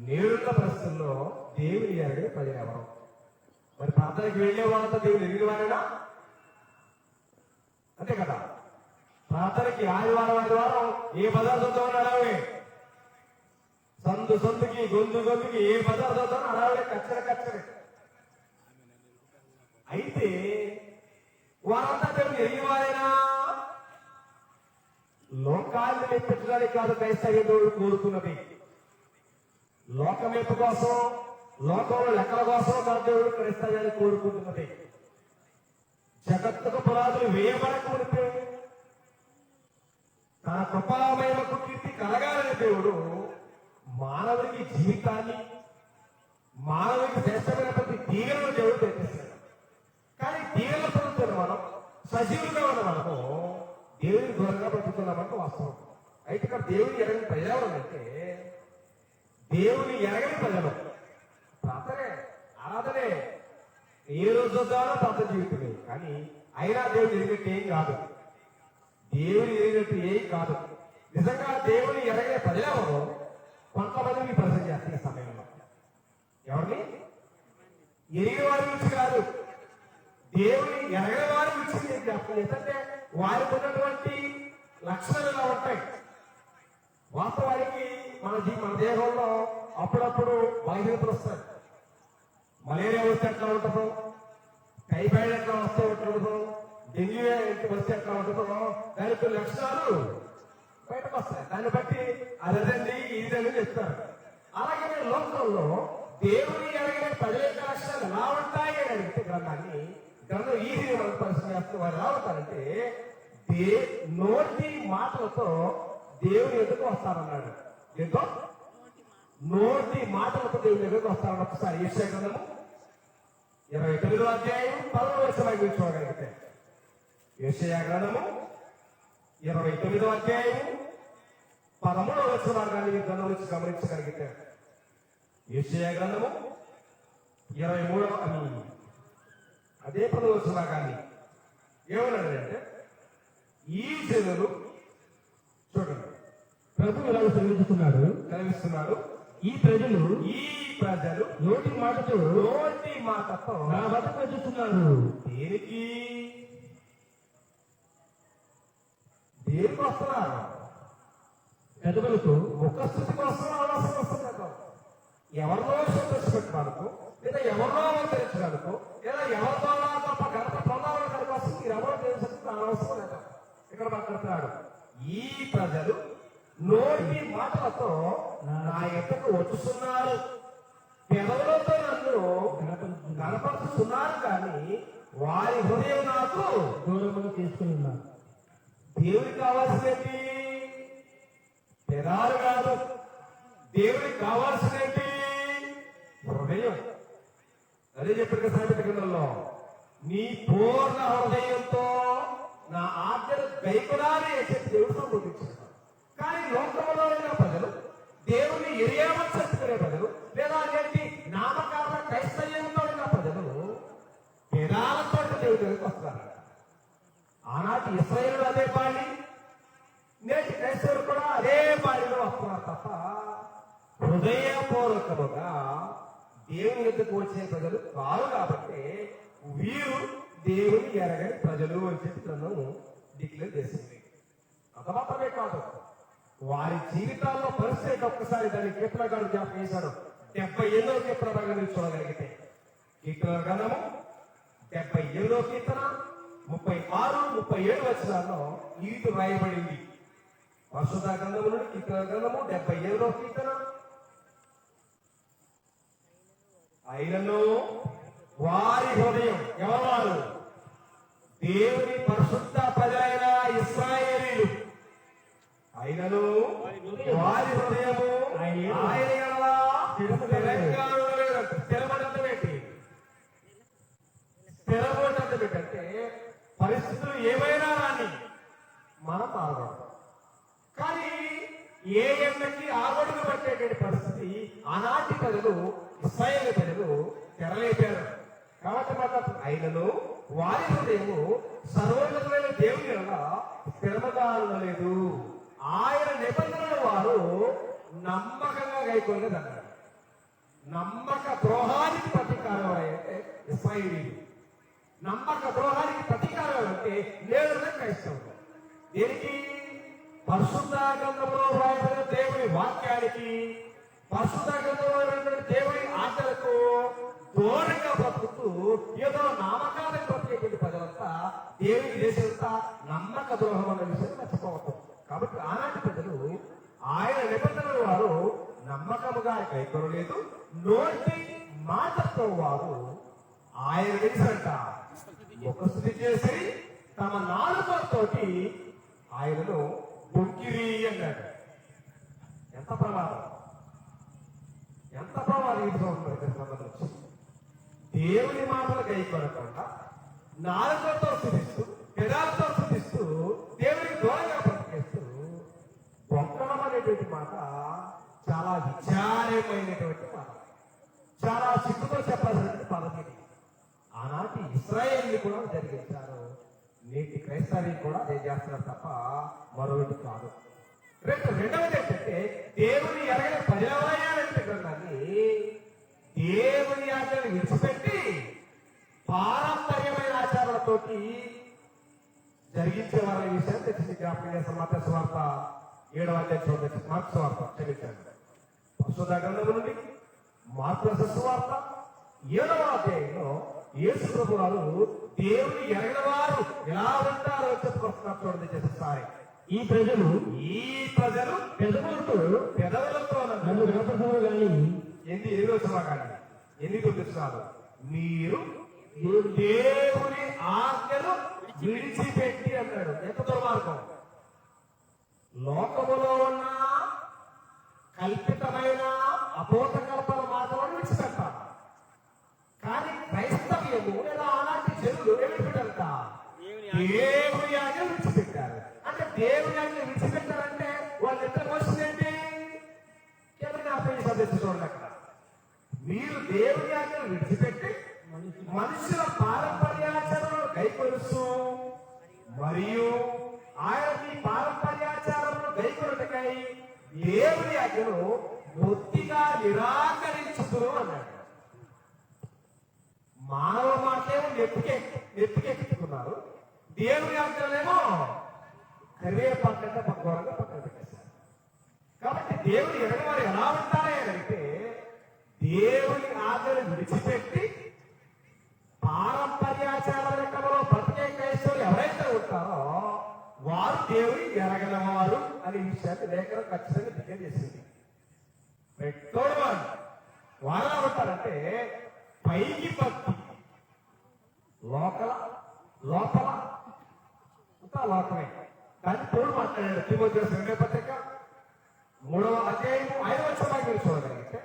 నేరున్న పరిస్థితుల్లో దేవుని ఎరగని ప్రజలు ఎవరు? మరి ప్రార్థనకి వెళ్లే వాళ్ళతో దేవుడు ఎరిగినవాడేనా? అంతే కదా. ప్రార్థనకి ఆదివారం ఏ పదార్థంతో అడవే, సందుకి గొంతుకి ఏ పదార్థంతో అడవే, కచ్చరే. అయితే వారంతా దేవుని ఎరిగివారైనా లోకాన్ని మెప్పించడానికి కాదు క్రైస్తవుడు కోరుకున్నది. లోకమెప్పు కోసం, లోకంలో లెక్కల కోసం కాదు దేవుడు క్రైస్తవ్యాన్ని కోరుకుంటున్నది. జగత్తుకు పునాదులు వేయబడకూడితే తన కృపామయకు కీర్తి కలగాలని దేవుడు మానవుడికి జీవితాన్ని, మానవుడికి శ్రేష్టమైన ప్రతి దీవెనను దేవుడు తెప్పిస్తాడు. కానీ దీవెన పొందుతున్న మనం, సజీవులుగా ఉన్న మనము దేవుని దూరంగా బ్రతుకుతున్నామంటే వాస్తవం. అయితే ఇక్కడ దేవుని ఎరగని ప్రజలు అంటే దేవుని ఎరగని ప్రజలు ప్రార్థనే, ఆరాధనే, ఏ రోజు ద్వారా ప్రార్థన జీవితమే. కానీ అయినా దేవుని ఎరిగినట్టు ఏం కాదు, దేవుని ఎరిగినట్టు ఏం కాదు. నిజంగా దేవుని ఎరగని ప్రజలెవరు? కొంతమంది మీ ప్రజలు చేస్తున్న సమయంలో ఎవరిని ఎరిగిన వారి గురించి కాదు, దేవుని ఎరగని వారి గురించి నేను చెప్తాను. ఎందుకంటే వారికి ఉన్నటువంటి లక్షణాలు ఇలా ఉంటాయి. వాస్తవానికి మన దేహంలో అప్పుడప్పుడు బలహీనతలు వస్తాయి. మలేరియా వస్తే ఎట్లా ఉంటుందో, టైఫాయిడ్ ఎట్లా వస్తే ఉంటుందో, డెంగ్యూ వస్తే ఎట్లా ఉంటుందో, దాని కొన్ని లక్షణాలు బయటకు వస్తాయి. దాన్ని బట్టి అదండి ఇదని చెప్తారు. అలాగే లోకంలో దేవుని ఎరగిన ప్రజల యొక్క లక్షణాలు ఎలా ఉంటాయి అని అడిగితే గ్రంథం ఈ మనకు పరిశ్రమ చేస్తే వారు ఎలా ఉంటారంటే నోటి మాటలతో దేవుని ఎదుగు వస్తారన్నాడు. ఏంటో నోటి మాటలతో దేవుని ఎదుగు వస్తారని ఒకసారి యెషయా గ్రంథము 29వ అధ్యాయం 10వ వచనం చూడగలిగితే, యెషయా గ్రంథము 29వ అధ్యాయం 13వ వచనాన్ని గ్రంథం నుంచి గమనించగలిగితే, యెషయా గ్రంథము 23వ అదే 10వ వచనాన్ని ఏమన్నాడంటే, ఈ జనులు చూడండి, ప్రభు ఇలా కలిగిస్తున్నాడు. ఈ ప్రజలు నోటి మాటతో నా బతుకు వెతుకుతున్నారు. దేనికి వస్తున్నారు? పెదవులకు ముఖస్థుతి కోసం అవసరం వస్తున్నారు. ఎవరినో సంతోషపెట్టడానికి, లేదా ఎవరినో అవతరించడానికి, లేదా ఎవరితో తప్ప ఘనత పొందాలని దాని కోసం మీరు ఎవరో తెలుసుకుంటే అనవసరం లేదా ఇక్కడ మాట్లాడుతున్నాడు. ఈ ప్రజలు నోటి మాటలతో నా ఎద్దకు వచ్చుతున్నారు, పెదవులతో నన్ను కనపరుస్తున్నారు, కానీ వారి హృదయం నాకు దూరంగా తీసుకుని ఉన్నారు. దేవుడికి కావాల్సినది పెదాలు కాదు, దేవుడికి కావాల్సినది హృదయం. అదే చెప్పిన సామెత గ్రంథంలో, నీ పూర్ణ హృదయంతో నా ఆజ్ఞను గైకొనాలి అని చెప్పి దేవుడు సంబోధించాడు. కానీ లోకంలో ఉన్న ప్రజలు, దేవుని ఎరియామని చెప్పుకునే ప్రజలు, లేదా ఏంటి నామకారణ క్రైస్తవ్యంతో ఉన్న ప్రజలు పెదాలతో దేవుడి దగ్గరికి వస్తారు. ఆనాటి ఇశ్రాయేలు అదే బాణి, నేటి క్రైస్తవులు కూడా అదే బాణిలో వస్తున్నారు తప్ప హృదయపూర్వకముగా దేవుని ఎద్దుకు వచ్చే ప్రజలు కాదు. కాబట్టి వీరు దేవుని ఎరగని ప్రజలు అని చెప్పి నన్ను డిక్లేర్ చేసింది. అంత మాత్రమే కాదు, వారి జీవితాల్లో పరిస్థితి ఒక్కసారి దాన్ని కీర్తనగాడు జ్ఞాపకం చేశాడు. 78వ కీర్తన చూడగలిగితే, కీర్తన గ్రంథము 78వ కీర్తన 36, 37 వచనాల్లో ఈ రీతి రాయబడింది. పరిశుద్ధ గ్రంథము నుండి కీర్తన గ్రంథము 78వ కీర్తన, అయినను వారి హృదయం, ఎవరు? దేవుని పరిశుద్ధ ప్రజలైన ఇశ్రాయేలీయులు, అయినను వారి హృదయము ఆయన స్థిరపడంటే పరిస్థితులు ఏమైనా రాని మనం ఆగడం. కానీ ఏ ఎండకి ఆగడుగు పట్టేటువంటి పరిస్థితి ఆనాటి ప్రజలు, ఇశ్రాయేలు ప్రజలు తెరలేపారు. కాబట్టి మాత్రం అయినను వారి హృదయము సర్వోన్నతమైన దేవుని వల్ల స్థిరముగా ఉండలేదు. ఆయన నిబంధనలు వారు నమ్మకంగా గైకొనలేదన్నాడు. నమ్మక ద్రోహానికి ప్రతీకారం అంటే ఇశ్రాయేలీయులు, నమ్మక ద్రోహానికి ప్రతీకారం అంటే నేడు క్రైస్తవులు. దీనికి పరిశుద్ధ గ్రంథంలో రాయబడిన దేవుని వాక్యానికి, పరిశుద్ధ గ్రంథంలో దేవుని ఆజ్ఞలకు దూరంగా బ్రతుకుతూ ఏదో నామకాల దేవుని దేశంతా నమ్మక ద్రోహం అన్న విషయం మర్చిపోవద్దు. కాబట్టి ఆనాటి ప్రజలు ఆయన నిబంధనలు వారు నమ్మకముగా కైకొనలేదు. నోటి మాటతో వారు ఆయన తెలుసంట ముఖస్థుతి చేసి తమ నాలుకతోటి ఆయనను బొక్కిరి అన్నాడు. ఎంత ప్రమాదం, ఎంత ప్రమాదం ఈ సంబంధించి దేవుని మాటలు కైకొనకుండా నాలుకతో స్థుతిస్తూ పెదాలతో స్థుతిస్తూ దేవునికి దూరంగా బ్రతికేస్తూ బొక్కడం అనేటువంటి మాట చాలా విచారమైనటువంటి మాట, చాలా సిగ్గుతో చెప్పాల్సినటువంటి పదం ఇది. ఆనాటి ఇశ్రాయేల్ని కూడా జరిగించారు, నేటి క్రైస్తవుని కూడా అదే చేస్తున్నారు తప్ప మరొకటి కాదు. రెండవది ఏంటంటే దేవుని ఎరగని ప్రజలవలయాలంటే గ్రంథాన్ని దేవుని ఆజ్ఞను విడిచిపెట్టి పారంపర్యమైన ఆచారాలతోటి జరిగించే వాళ్ళ విషయం తెచ్చింది. జ్ఞాపకం చేసిన మత్తయి సువార్త 7వ అధ్యాయం చూడండి. మార్కు సువార్త క్షమించండి, పరిశుద్ధ గ్రంథం నుండి మార్కు సువార్త 7వ అధ్యాయంలో యేసు ప్రభు వారు దేవుని ఎరగిన వారు ఎలా ఉంటారో చెప్పుకొస్తున్నారు. చూడండి చేసేసారి ఈ ప్రజలు పెదవులతో నన్ను గణపరచరు గాని ఎన్ని రోజులా కానీ ఎన్ని చూపిస్తున్నారు. మీరు దేవుని ఆజ్ఞను విడిచిపెట్టి అన్నాడు. ఎంత దుర్మార్గం! లోకములో ఉన్న కల్పితమైన అపోత కల్పన మాటలను విడిచిపెట్టాలి. కానీ క్రైస్తవ్యము లేదా అలాంటి జనులు ఏమిటంట దేవుని ఆజ్ఞ విడిచిపెట్టారు. అంటే దేవుని ఆజ్ఞ విడిచిపెట్టారంటే వాళ్ళు ఎంత వచ్చిందండి చూడండి అక్కడ. మీరు దేవుని ఆజ్ఞను విడిచిపెట్టి మనుషుల పారంపర్యాచారాలను కైకొలుస్తూ మరియు ఆయన మీ పారంపర్యాచారాలను కైకొనటకై దేవుని ఆజ్ఞను బొత్తిగా నిరాకరించుదురు అన్నాడు. మానవ మాటేమో నెత్తికెక్కుతున్నారు, దేవుని ఆజ్ఞలేమో కరివేపాకంటే ఘోరంగా పక్కన పెట్టేశారు. కాబట్టి దేవుని ఎరగని వారు ఎలా ఉంటారే అంటే దేవుని ఆజ్ఞను విడిచిపెట్టి పారంపర్యాచార లెక్కలో బ్రతికే క్రైస్తవులు ఎవరైతే ఉంటారో వారు దేవుని ఎరగని వారు అనే విషయాన్ని లేఖనం ఖచ్చితంగా డిక్లేర్ చేసింది. వారు ఎలా ఉంటారంటే పైకి భక్తి, లోపల ఇంకా లోకమే. దాన్ని తోడు మాట్లాడాడు తిమోథెయుసు 2వ పత్రిక 3వ అధ్యాయం 5వ వచనం చూడగలిగితే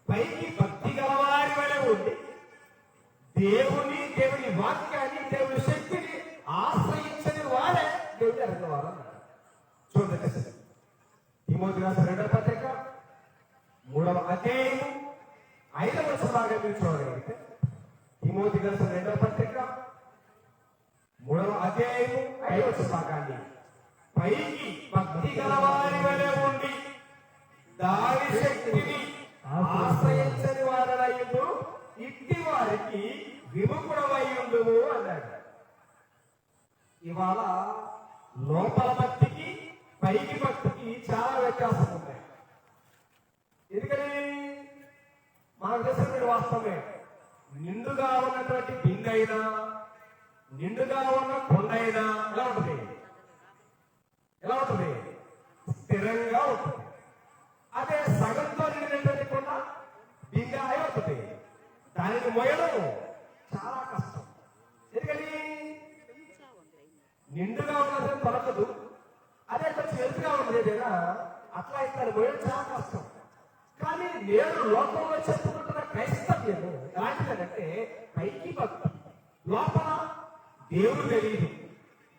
పైకి భక్తి గలవారి వలె ఉండి దేవుని వాక్యాన్ని దేవుని శక్తిని ఆశ్రయించని వారే దేవుని ఎరగిన వారు అన్నాడు. చూడండి తిమోథెయుసు 2వ పత్రిక 3వ అధ్యాయం 5వ వచనం చూడగలిగితే తిమోథెయుసు 2వ పత్రిక 3వ అధ్యాయం 5వ వచనం పైకి భక్తి గలవారి వలె ఉండి దాని శక్తిని ఆశ్రయించని వారనయ్యుండు ఇట్టి వారికి విముఖుడవయ్యుండుము అన్నాడు. ఇవాళ లోపల భక్తికి పైకి భక్తికి చాలా వ్యత్యాసం ఉంది. ఎందుకని మనకు తెలిసిన వాస్తవమే, నిండుగా ఉన్నటువంటి బిందైనా నిండుగా ఉన్న కొండైనా ఎలా ఉంటుంది స్థిరంగా ఉంటుంది. అదే సగంతో నిండినటువంటి కొండ బింగా అవుతుంది, దానిని మోయడం చాలా కష్టం. ఎందుకని నిండుగా ఉన్నది పలకదు, అదే కొంచెం ఎదురుగా ఉన్నది ఏదైనా అట్లా ఇద్దరు మోయడం చాలా కష్టం. కానీ నేడు లోకంలో చెప్పుకుంటున్న క్రైస్తవ్యం ఎలాంటిదంటే పైకి భక్తి, లోపల దేవుడు తెలియదు,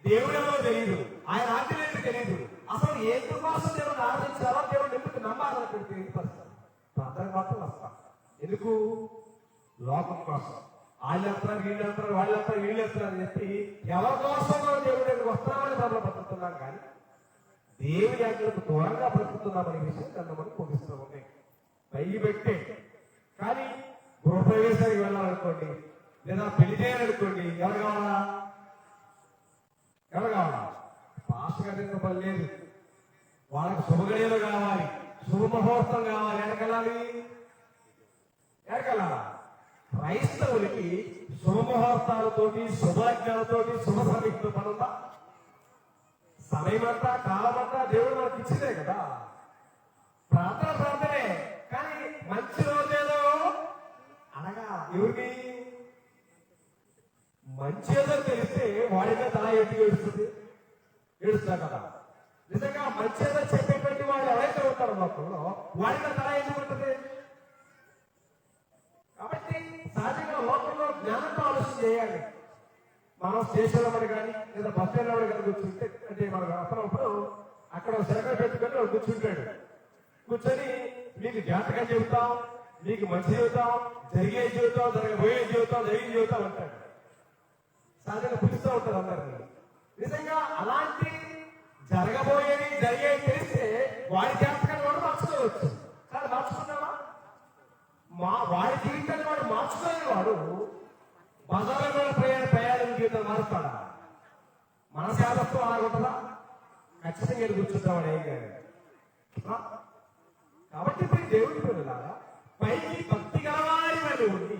దేవుడెవరో తెలియదు, ఆయన ఆజ్ఞలు తెలియదు, అసలు ఎందుకోసం దేవుడు ఆరాధించాలో దేవుడు ఎందుకు నమ్మాలని తెలియదు పరిస్థితి. ప్రార్థన మాత్రం వస్తాం ఎందుకు? లోకం కోసం. వాళ్ళు వెళ్తున్నారు, వీళ్ళు వెళ్తున్నారు, వాళ్ళు వెళ్తారు, వీళ్ళు వెళ్తున్నారు అని చెప్పి ఎవరి కోసం దేవుడు దగ్గర వస్తున్నామని మనం బ్రతుకుతున్నాం. కానీ దేవుని ఆజ్ఞలకు దూరంగా బ్రతుకుతున్నామనే విషయం కొంతమంది పోగిస్తూ ఉన్నాయి. పైకి పెట్టే కానీ గృహప్రవేశానికి వెళ్ళాలనుకోండి లేదా పెళ్లి చేయాలనుకోండి, ఎవరు కావాలా? పాస్టర్ గారి పని లేదు, వాళ్ళకి శుభగడియలు కావాలి, శుభముహూర్తం కావాలి. ఎడకెళ్ళాలి క్రైస్తవులకి శుభముహూర్తాలతోటి శుభలగ్నాలతోటి శుభ సమయంతో పనుందా? సమయమంతా కాలమంతా దేవుడు మనకి ఇచ్చిందే కదా. ప్రార్థనే, కానీ మంచి రోజేదో అనగా ఎవరికి మంచి ఏదో తెలిస్తే వాడిగా తల ఎత్తి ఏడుస్తా కదా. నిజంగా మంచి ఏదో చెప్పేటువంటి వాడు ఎవరైతే ఉంటారో లోకంలో వాడిగా తల ఎందుకుంటుంది? కాబట్టి సహజంగా లోకంలో జ్ఞానంతో ఆలోచన చేయాలి. మనం స్టేషన్లో పడి కానీ లేదా బస్ స్టాండ్లో కానీ కూర్చుంటే, అంటే మనకు అప్పుడప్పుడు అక్కడ శరకలు పెట్టుకొని వాడు కూర్చుంటాడు. కూర్చొని మీకు జాతకం చెబుతాం, మీకు మంచి చెబుతాం, జరిగే జీవితం, జరగబోయే జీవితం, జరిగిన జీవితం అంటాడు. సహజంగా పిలుస్తూ ఉంటారు అందరినీ. నిజంగా అలాంటి జరగబోయేది జరిగేది తెలిస్తే వాడి జాతకాన్ని వాడు మార్చుకోవచ్చు. కానీ మార్చుకున్నావా? వాడి జీవితాన్ని వాడు మార్చుకునే వాడు బజార్లో ప్రయాణం జీవితం మారుతాడా? మన శాతత్వం అలాగుంటుందా? ఖచ్చితంగా కూర్చుంటావాడు ఏం కాదు. కాబట్టి ఇప్పుడు దేవుడి పిల్లలారా, పైకి భక్తి గలవారి ఉండి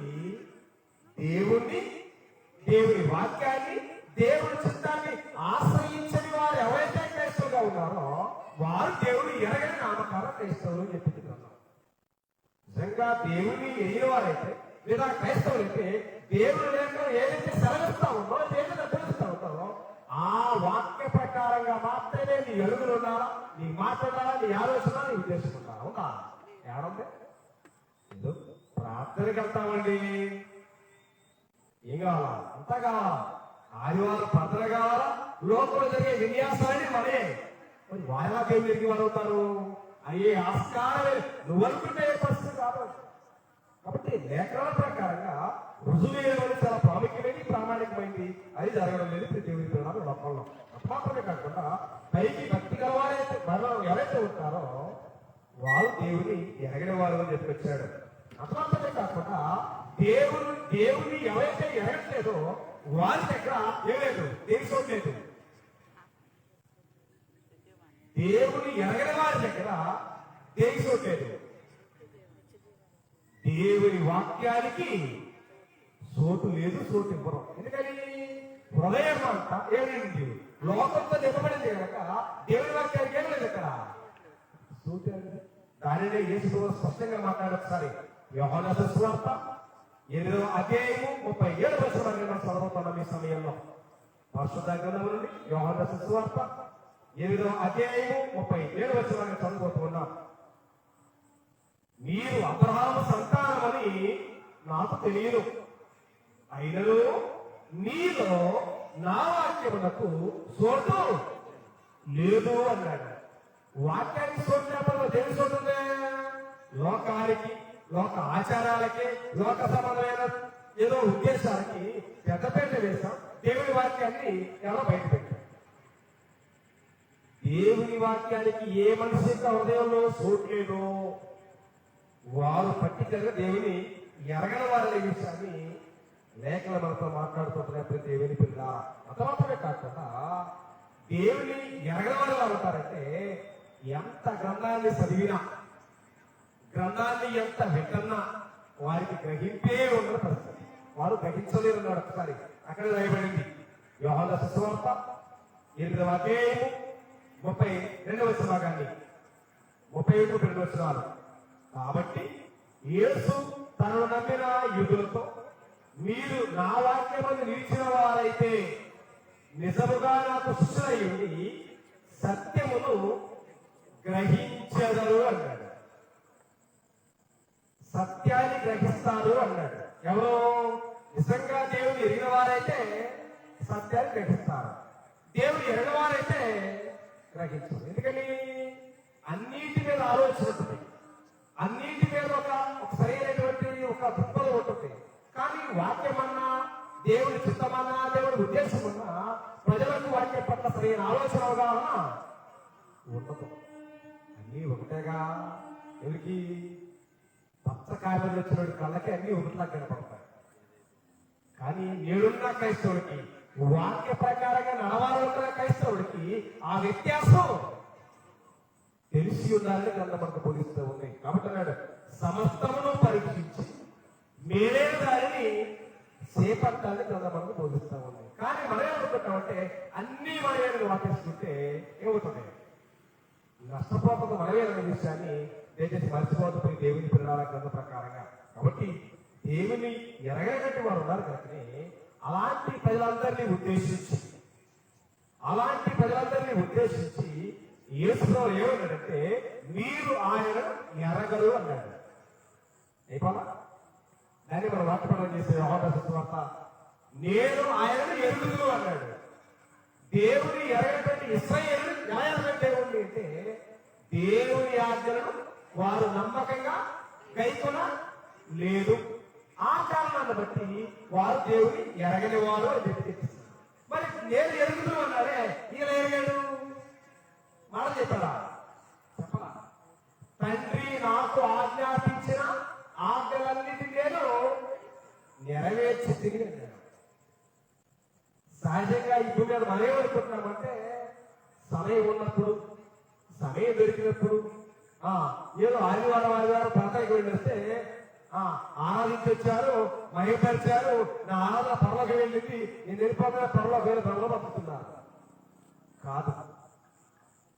దేవుని వాక్యాన్ని, దేవుని చిత్తాన్ని ఆశ్రయించని వారు ఎవరైతే క్రైస్తవులుగా ఉన్నారో వారు దేవుని ఎరగని నామకారం క్రైస్తవులు అని చెప్తున్నాను. నిజంగా దేవుని ఎరిగిన వారైతే లేదా క్రైస్తవులైతే దేవుని లేక ఏదైతే సెలవిస్తా ఉందో, ఏదైతే తెలుస్తా ఉంటారో ఆ వాక్య ప్రకారంగా మాత్రమే నీ ఎరుగులు ఉండాలా, నీ మాట్లాడాలా, నీ ఆలోచన, నీ ఉద్దేశం ఉండాలా. అవునా? ఏడండి ఏదో ప్రార్థనకి వెళ్తామండి, ఏం కావాలా? అంతా కావాలా? ఆదివారం ప్రార్థన కావాలా? లోకంలో జరిగే విన్యాసాన్ని మనే మరి వారిలా దేవుని ఎరిగి వారు అవుతారు అయ్యే ఆస్కారమే నువ్వు అనుకుంటే పరిస్థితి కాదు. కాబట్టి లేఖనాల ప్రకారంగా రుజువేయడం చాలా ప్రాముఖ్యమైనది, ప్రామాణికమైంది. అది జరగడం లేదు ప్రతి దేవుని పిల్లలు లోకంలో. మాత్రమే కాకుండా పైకి భక్తి గలవారైతే ఎవరైతే ఉంటారో వారు దేవుని ఎరగని వారు అని చెప్పొచ్చాడు. మాత్రమే కాకుండా దేవుని ఎవరైతే ఎరగట్లేదో వారి దగ్గర ఏం లేదు, తెలుసుకోలేదు. దేవుని ఎరగని వారి దగ్గర తెలుసుకోలేదు. దేవుని వాక్యానికి సోటు లేదు, సోటు ఇవ్వరు. ఎందుకని? హృదయం అంతా ఏమైంది? లోకంతో నింపబడింది కనుక దేవుని వాక్యానికి ఏం లేదు ఇక్కడ సోటు. దానినే యేసు స్పష్టంగా మాట్లాడొకసారి యోహాను సువార్త 8వ అధ్యాయము 37వ వచనాన్ని మనం చదువుతున్నాం ఈ సమయంలో. పరిశుద్ధ గ్రంథం నుండి యోహాను సువార్త 8వ అధ్యాయము 37వ వచనాన్ని చదువుతున్నాం. మీరు అబ్రహాము సంతానమని నాకు తెలియదు, అయినను నీలో నా వాక్యమునకు సోటు లేదు అన్నాడు. వాక్యానికి సోటు లేకపోతే దేని సోటు ఉంది? లోకానికి, లోక ఆచారాలకి, లోక సంబంధమైన ఏదో ఉద్దేశాలకి పెద్దపేట వేశాం. దేవుని వాక్యాన్ని ఎవరో బయట పెట్టారు. దేవుని వాక్యానికి ఏ మనిషి యొక్క హృదయంలో సోటు లేదో వారు పట్టికలుగా దేవుని ఎరగని వారి విషయాన్ని లేఖల మనతో మాట్లాడుతున్నప్పుడు దేవుని పిల్ల అంతమాత్రమే కాకుండా దేవుని ఎరగని వారు ఎలా ఉంటారంటే ఎంత గ్రంథాన్ని చదివినా, గ్రంథాన్ని ఎంత వింటున్నా వారికి గ్రహింపే ఉన్న పరిస్థితి. వారు గ్రహించలేరు అన్నాడు. ఒకసారి అక్కడ రాయబడింది యోహాను సువార్త 8వ అధ్యాయము 32వ వచనాన్ని 31 వచనాలు. కాబట్టి యేసు తనను నమ్మిన యూదులతో మీరు నా వాక్యమును నిలిచిన వారైతే నిజముగా నాకు శిష్యులయ్యుండి సత్యమును గ్రహించెదరు అన్నాడు. సత్యాన్ని గ్రహిస్తారు అన్నాడు. ఎవరో నిజంగా దేవుని ఎరిగిన వారైతే సత్యాన్ని గ్రహిస్తారు, దేవుని ఎరగని వారైతే గ్రహించరు. ఎందుకని? అన్నిటి మీద ఆలోచన ఉంటుంది, అన్నిటి మీద ఒక సరైనటువంటి ఒక దృక్పథం ఉంటుంది. కానీ వాక్యమన్నా, దేవుని చిత్తమన్నా, దేవుని ఉద్దేశమన్నా ప్రజలకు వాక్యం పట్ల సరైన ఆలోచన అవగాహన ఉండదు. అన్నీ ఒకటేగా. ఎవరికి? పచ్చకాయలు వచ్చిన కళ్ళకి అన్ని ఒకటిలా కనపడతాయి. కానీ నేడున్న క్రైస్తవుడికి, వాక్య ప్రకారంగా నడవాలనుకున్న క్రైస్తవుడికి ఆ వ్యత్యాసం తెలిసి ఉండాలని కన్నా మనకు బోధిస్తూ ఉంది. కాబట్టి అన్నాడు సమస్తమును పరీక్షించి మేలైన దానిని చేపట్టాలని కొంతమంది బోధిస్తా ఉంది. కానీ మనం ఏమనుకుంటామంటే అన్ని మనమేనని వాపేసుకుంటే ఏమవుతుంది? నష్టపోకుండా మనమేననే విషయాన్ని దయచేసి మర్చిపోతుంది దేవుని ప్రేరణ గ్రంథ ప్రకారంగా. కాబట్టి దేవుని ఎరగనటువంటి వారు ఉన్నారు కనుకనే అలాంటి ప్రజలందరినీ ఉద్దేశించి యేసులో ఏమన్నాడంటే మీరు ఆయన ఎరగరు అన్నాడు. అయిపోలా దాన్ని మనం వాక్యపరం చేసే యోహాను సువార్త నేను ఆయనను ఎరుగుదును అన్నాడు. దేవుని ఎరగటువంటి ఇశ్రాయేలు ఎలా ఎరగని దేవుణ్ణి అంటే దేవుని ఆజ్ఞలను వారు నమ్మకంగా గైకొన లేదు. ఆ కారణాన్ని బట్టి వారు దేవుని ఎరగని వారు అని చెప్పి మరి నేను ఎరుగుదు అన్నారే, ఈయన ఎరగాడు మాట చెప్పరా? చెప్పరా? తండ్రి నాకు ఆజ్ఞాపించిన ఆజ్ఞలన్నిటి నేను నెరవేర్చి తిరిగి సహజంగా ఈ భూమి మీద మనం ఏమనుకుంటున్నామంటే సమయం ఉన్నప్పుడు, సమయం దొరికినప్పుడు ఏదో ఆదివారం ప్రాంతానికి వెళ్ళొస్తే ఆరాధించొచ్చారు, మహిపరిచారు, నా ఆరాధన పరలోకి వెళ్ళింది, నేను వెళ్ళిపోతున్నా పరలో బతుకుతున్నారు కాదు.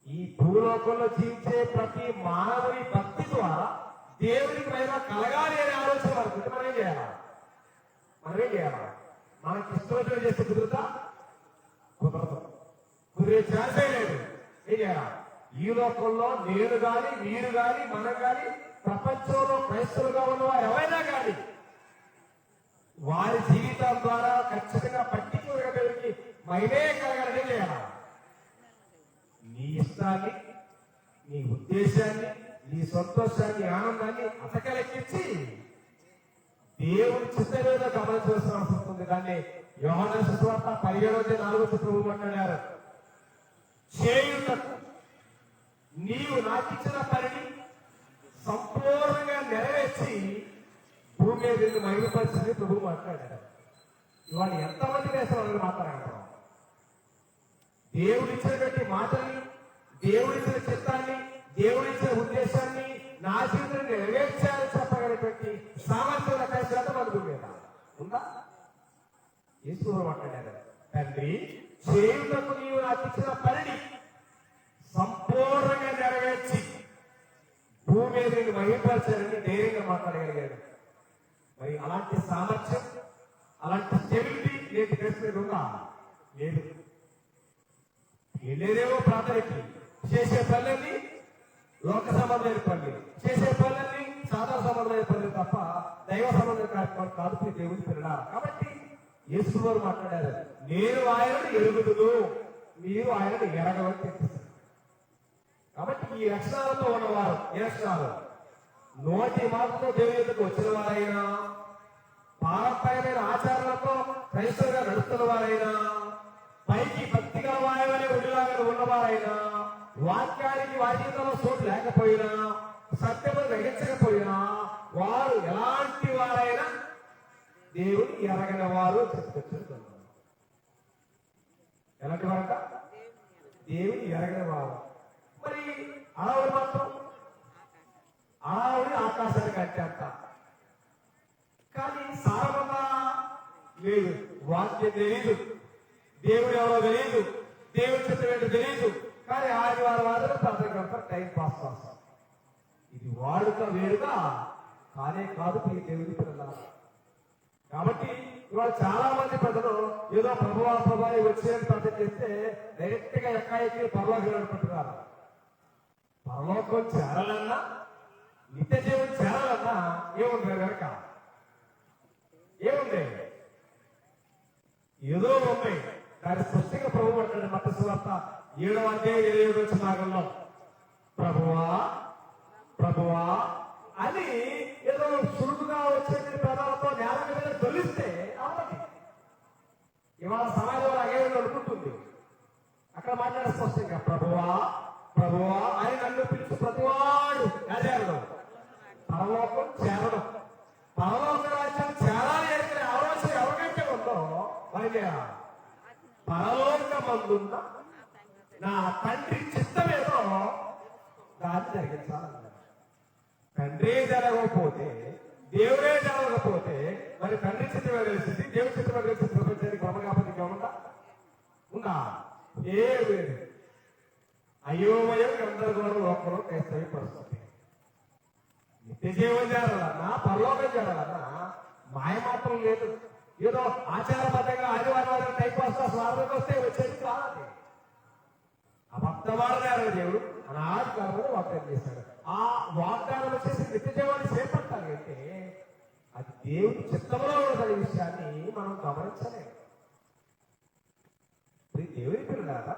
ఈ భూలోకంలో జీవించే ప్రతి మానవుని భక్తి ద్వారా దేవునికి పైన కలగాలి అనే ఆలోచన వరకు మనం ఏం చేయాలా? మనకి ఇష్టం చేస్తే కుదురుతా? కుదరదు. కుదిరే ఛాన్సే లేదు. ఏం చేయాలా? ఈ లోకంలో నేను గాని, మీరు గాని, మనం గాని, ప్రపంచంలో క్రైస్తవులుగా ఉన్నవారు ఎవరైనా కానీ వారి జీవితం ద్వారా ఖచ్చితంగా పట్టించుకునే దేవుడికి మహిమే కలగాలని చేయాలా? నీ ఇష్టాన్ని, నీ ఉద్దేశాన్ని, నీ సంతోషాన్ని, ఆనందాన్ని అతకలెక్కించి దేవుని చిత్తమేదో గమనించవలసిన అవసరం ఉంటుంది. దాన్ని యోహాను సువార్త 17:4 ప్రభువు మాట్లాడారు. చేయుటకు నీవు నాకిచ్చిన పనిని సంపూర్ణంగా నెరవేర్చి భూమి మీద నిన్ను మహిమపరిచింది ప్రభువు మాట్లాడారు. ఇవాళ ఎంతమంది వేసిన మాట్లాడారు? దేవుడిచ్చినటువంటి మాటల్ని, దేవుడిచ్చిన చిత్తాన్ని, దేవుడిచ్చిన ఉద్దేశాన్ని నా జీవితాన్ని నెరవేర్చాలని చెప్పగలిగినటువంటి సామర్థ్యం కలిసినంత మన భూమి మీద ఉందా? యేసు మాట్లాడారు. తండ్రి చేయుటకు నీవు నాకు ఇచ్చిన పనిని సంపూర్ణంగా నెరవేర్చి భూమి మీద నేను మహిమపరచాలని ధైర్యంగా మాట్లాడగలిగాడు. మరి అలాంటి సామర్థ్యం, అలాంటి స్టెబిలిటీ నేటి క్రైస్తవులకు ఉందా? లేదు. వెళ్ళేదేమో ప్రార్థనకి, చేసే పనులన్నీ లోక సంబంధమైన పనులు, చేసే పనులన్నీ సాధారణ సంబంధమైన పనులు తప్ప దైవ సంబంధమైన కార్యక్రమాలు కాదు దేవుని పిల్లల. కాబట్టి యేసు వారు మాట్లాడారు, నేను ఆయనను ఎరుగుదును, మీరు ఆయనను ఎరగవని చెప్పారు. కాబట్టి ఈ లక్షణాలతో ఉన్నవారు, ఏ లక్షణాలు? నోటి మాటతో దేవుని ఎదుకు వచ్చిన వారైనా, పారంపర్యమైన ఆచారాలతో క్రైస్తవుగా నడుస్తున్న వారైనా, పైకి భక్తిగా వాయవనే ఉడిలాగా ఉన్నవారైనా, వాక్యానికి వాక్యంలో చోటు లేకపోయినా, సత్యము గ్రహించకపోయినా, వారు ఎలాంటి వారైనా దేవుని ఎరగని వారు చెప్పుకొచ్చుతున్నారు. ఎలాంటి వారంట? దేవుని ఎరగని వారు. మరి అడవులు మాత్రం అడవుని ఆకాశానికి అంటేంత కానీ సారమన్నా లేదు. వాక్యం తెలియదు, దేవుడు ఎవరో తెలియదు, దేవుడి చిత్తం తెలియదు. కానీ ఆదివారం వాదన ప్రార్థన టైం పాస్ చేస్తాం. ఇది వాడుక వేరుగా కానే కాదు ఈ దేవుని పిల్లలు. కాబట్టి ఇవాళ చాలా మంది ప్రజలు ఏదో ప్రభువా వచ్చేది ప్రార్థన చేస్తే డైరెక్ట్ గా ఎక్కాయికి పరలోకం అనుకుంటున్నారు. పరలోకం చేరాలన్నా, నిత్య జీవం చేరాలన్నా ఏముంది కనుక? ఏముంది? ఏదో ఉంది. దాని స్పష్టంగా ప్రభు అంటాడు మత్తయి సువార్త 7:27 ప్రభువా ప్రభువా అని ఏదో సులువుగా వచ్చే పదాలతో నేల మీద తొలిస్తే అవునండి. ఇవాళ సమాజంలో అగేది అనుకుంటుంది. అక్కడ మాట్లాడే స్పష్టంగా ప్రభువా ప్రభువా అని నన్ను పిలిచి ప్రతివాడు చేరడం, పరలోకం చేరడం, పరలోక రాజ్యం చేరాలి అంటే ఆలోచన ఎవరికంటే ఉందో మరి పరలోకమందున్న నా తండ్రి చిత్తమేదో దాన్ని జరిగించాలన్నారు. తండ్రి జరగకపోతే దేవుడే జరగకపోతే మరి తండ్రి చిత్తమే తెలిసింది, దేవుడి చిత్తమే తెలిసి ప్రపంచానికి క్రమకాపతి ఉందా? ఉందా? ఏం లేదు. అయోమయం గందరగోళం లోకంలో క్రైస్తవ పరిస్థితి. నిత్య జీవం చేరాలన్నా, పరలోకం చేరాలన్నా మాయ మాత్రం లేదు. ఏదో ఆచారబద్ధంగా ఆదివారం టైప్ వస్తా స్వార్థకు వస్తే వచ్చేది కాదు. అబద్ధవాడదారు దేవుడు అనాది కాలంలో వాగ్దానం చేశాడు. ఆ వాగ్దానం వచ్చేసి నిత్య జీవాన్ని చేపట్టాలి అంటే అది దేవుడి చిత్తంలో ఉన్నదనే విషయాన్ని మనం గమనించలేము. దేవుడి పిల్లలారా,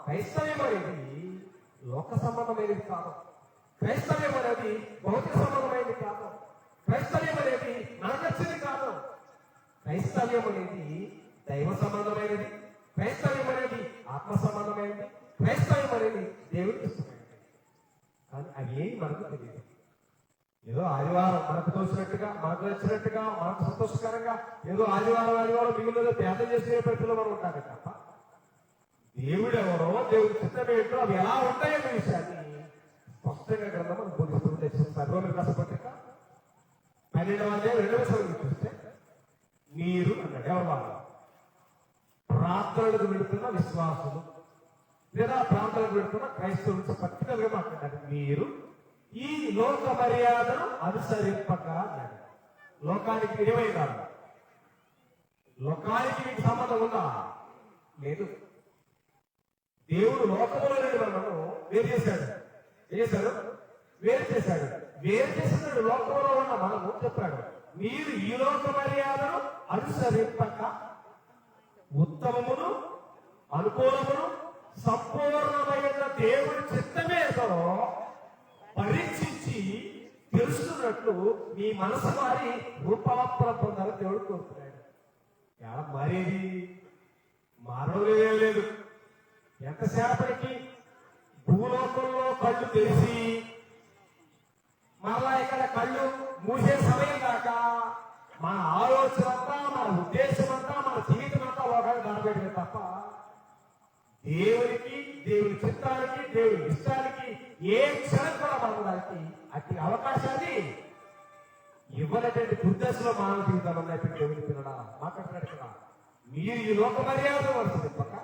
క్రైస్తవ్యం అనేది లోక సంబంధమైనది కాదు. క్రైస్తవ్యం అనేది భౌతిక సంబంధమైనది కాదు. క్రైస్తవ్యం అనేది నరకచ్చిది కాదు. క్రైస్తవ్యం అనేది దైవ సంబంధమైనది. క్రైస్తవ్యం అనేది ఆత్మ సంబంధమైనది. క్రైస్తవ్యం అనేది దేవుడికి ఇష్టమైనది. కానీ అవి మనకు తెలియదు. ఏదో ఆదివారం మనకు తోచినట్టుగా, మనకు నచ్చినట్టుగా, మనకు సంతోషకరంగా ఏదో ఆదివారం మిగిలిన త్యాగం చేసే ప్రజలు మనం ఉంటారు తప్ప దేవుడు ఎవరో, దేవుడి చిత్తమేంటో అవి ఎలా ఉంటాయనే విషయాన్ని స్పష్టంగా గ్రంథం మనం బోధిస్తుంది. తెచ్చిస్తారు రోమిలకు రాసిన పత్రిక 12వ అధ్యాయం 2వ వచనం చూస్తే మీరు అన్నాడు. ఎవరు వాళ్ళు? ప్రార్థనలకు వెళుతున్న విశ్వాసులు లేదా ప్రార్థనలకు వెళుతున్న క్రైస్తవులు పర్టికులర్గా మాట్లాడారు. మీరు ఈ లోక మర్యాదను అనుసరింపక అన్నాడు. లోకానికి ఏమైనా లోకానికి మీకు సంబంధం ఉందా? లేదు. దేవుడు లోకంలో మనను వేరు చేశాడు. వేరు చేసినాడు. లోకంలో ఉన్న మనము చెప్పాడు, మీరు ఈ లోక మర్యాదను అనుసరింపక ఉత్తమమును అనుకూలమును సంపూర్ణమైన దేవుడి చిత్తమేదో పరీక్షించి తెలుసుకున్నట్లు మీ మనసు వారి రూపాంతరం పొందాలని దేవుడు కోరుతున్నాడు. ఎలా మారేది? మారడం లేదు. ఎంతసేపటికి భూలోకంలో కళ్ళు తెరిచి మరలా ఇక్కడ కళ్ళు మూసే సమయం దాకా మన ఆలోచన అంతా, మన ఉద్దేశం అంతా, మన జీవితం అంతా లోకానికి కనబెట్టింది తప్ప దేవునికి, దేవుని చిత్తానికి, దేవుని ఇష్టానికి ఏ క్షణం కూడా మనడానికి అట్టి అవకాశాన్ని ఇవ్వనటువంటి దుర్దశలో మానవ జీవితం అన్నట్టు దేవుని పిల్లడా మాట్లాడుతున్నాడు కదా. మీరు ఈ లోక మర్యాద వలసింది పక్క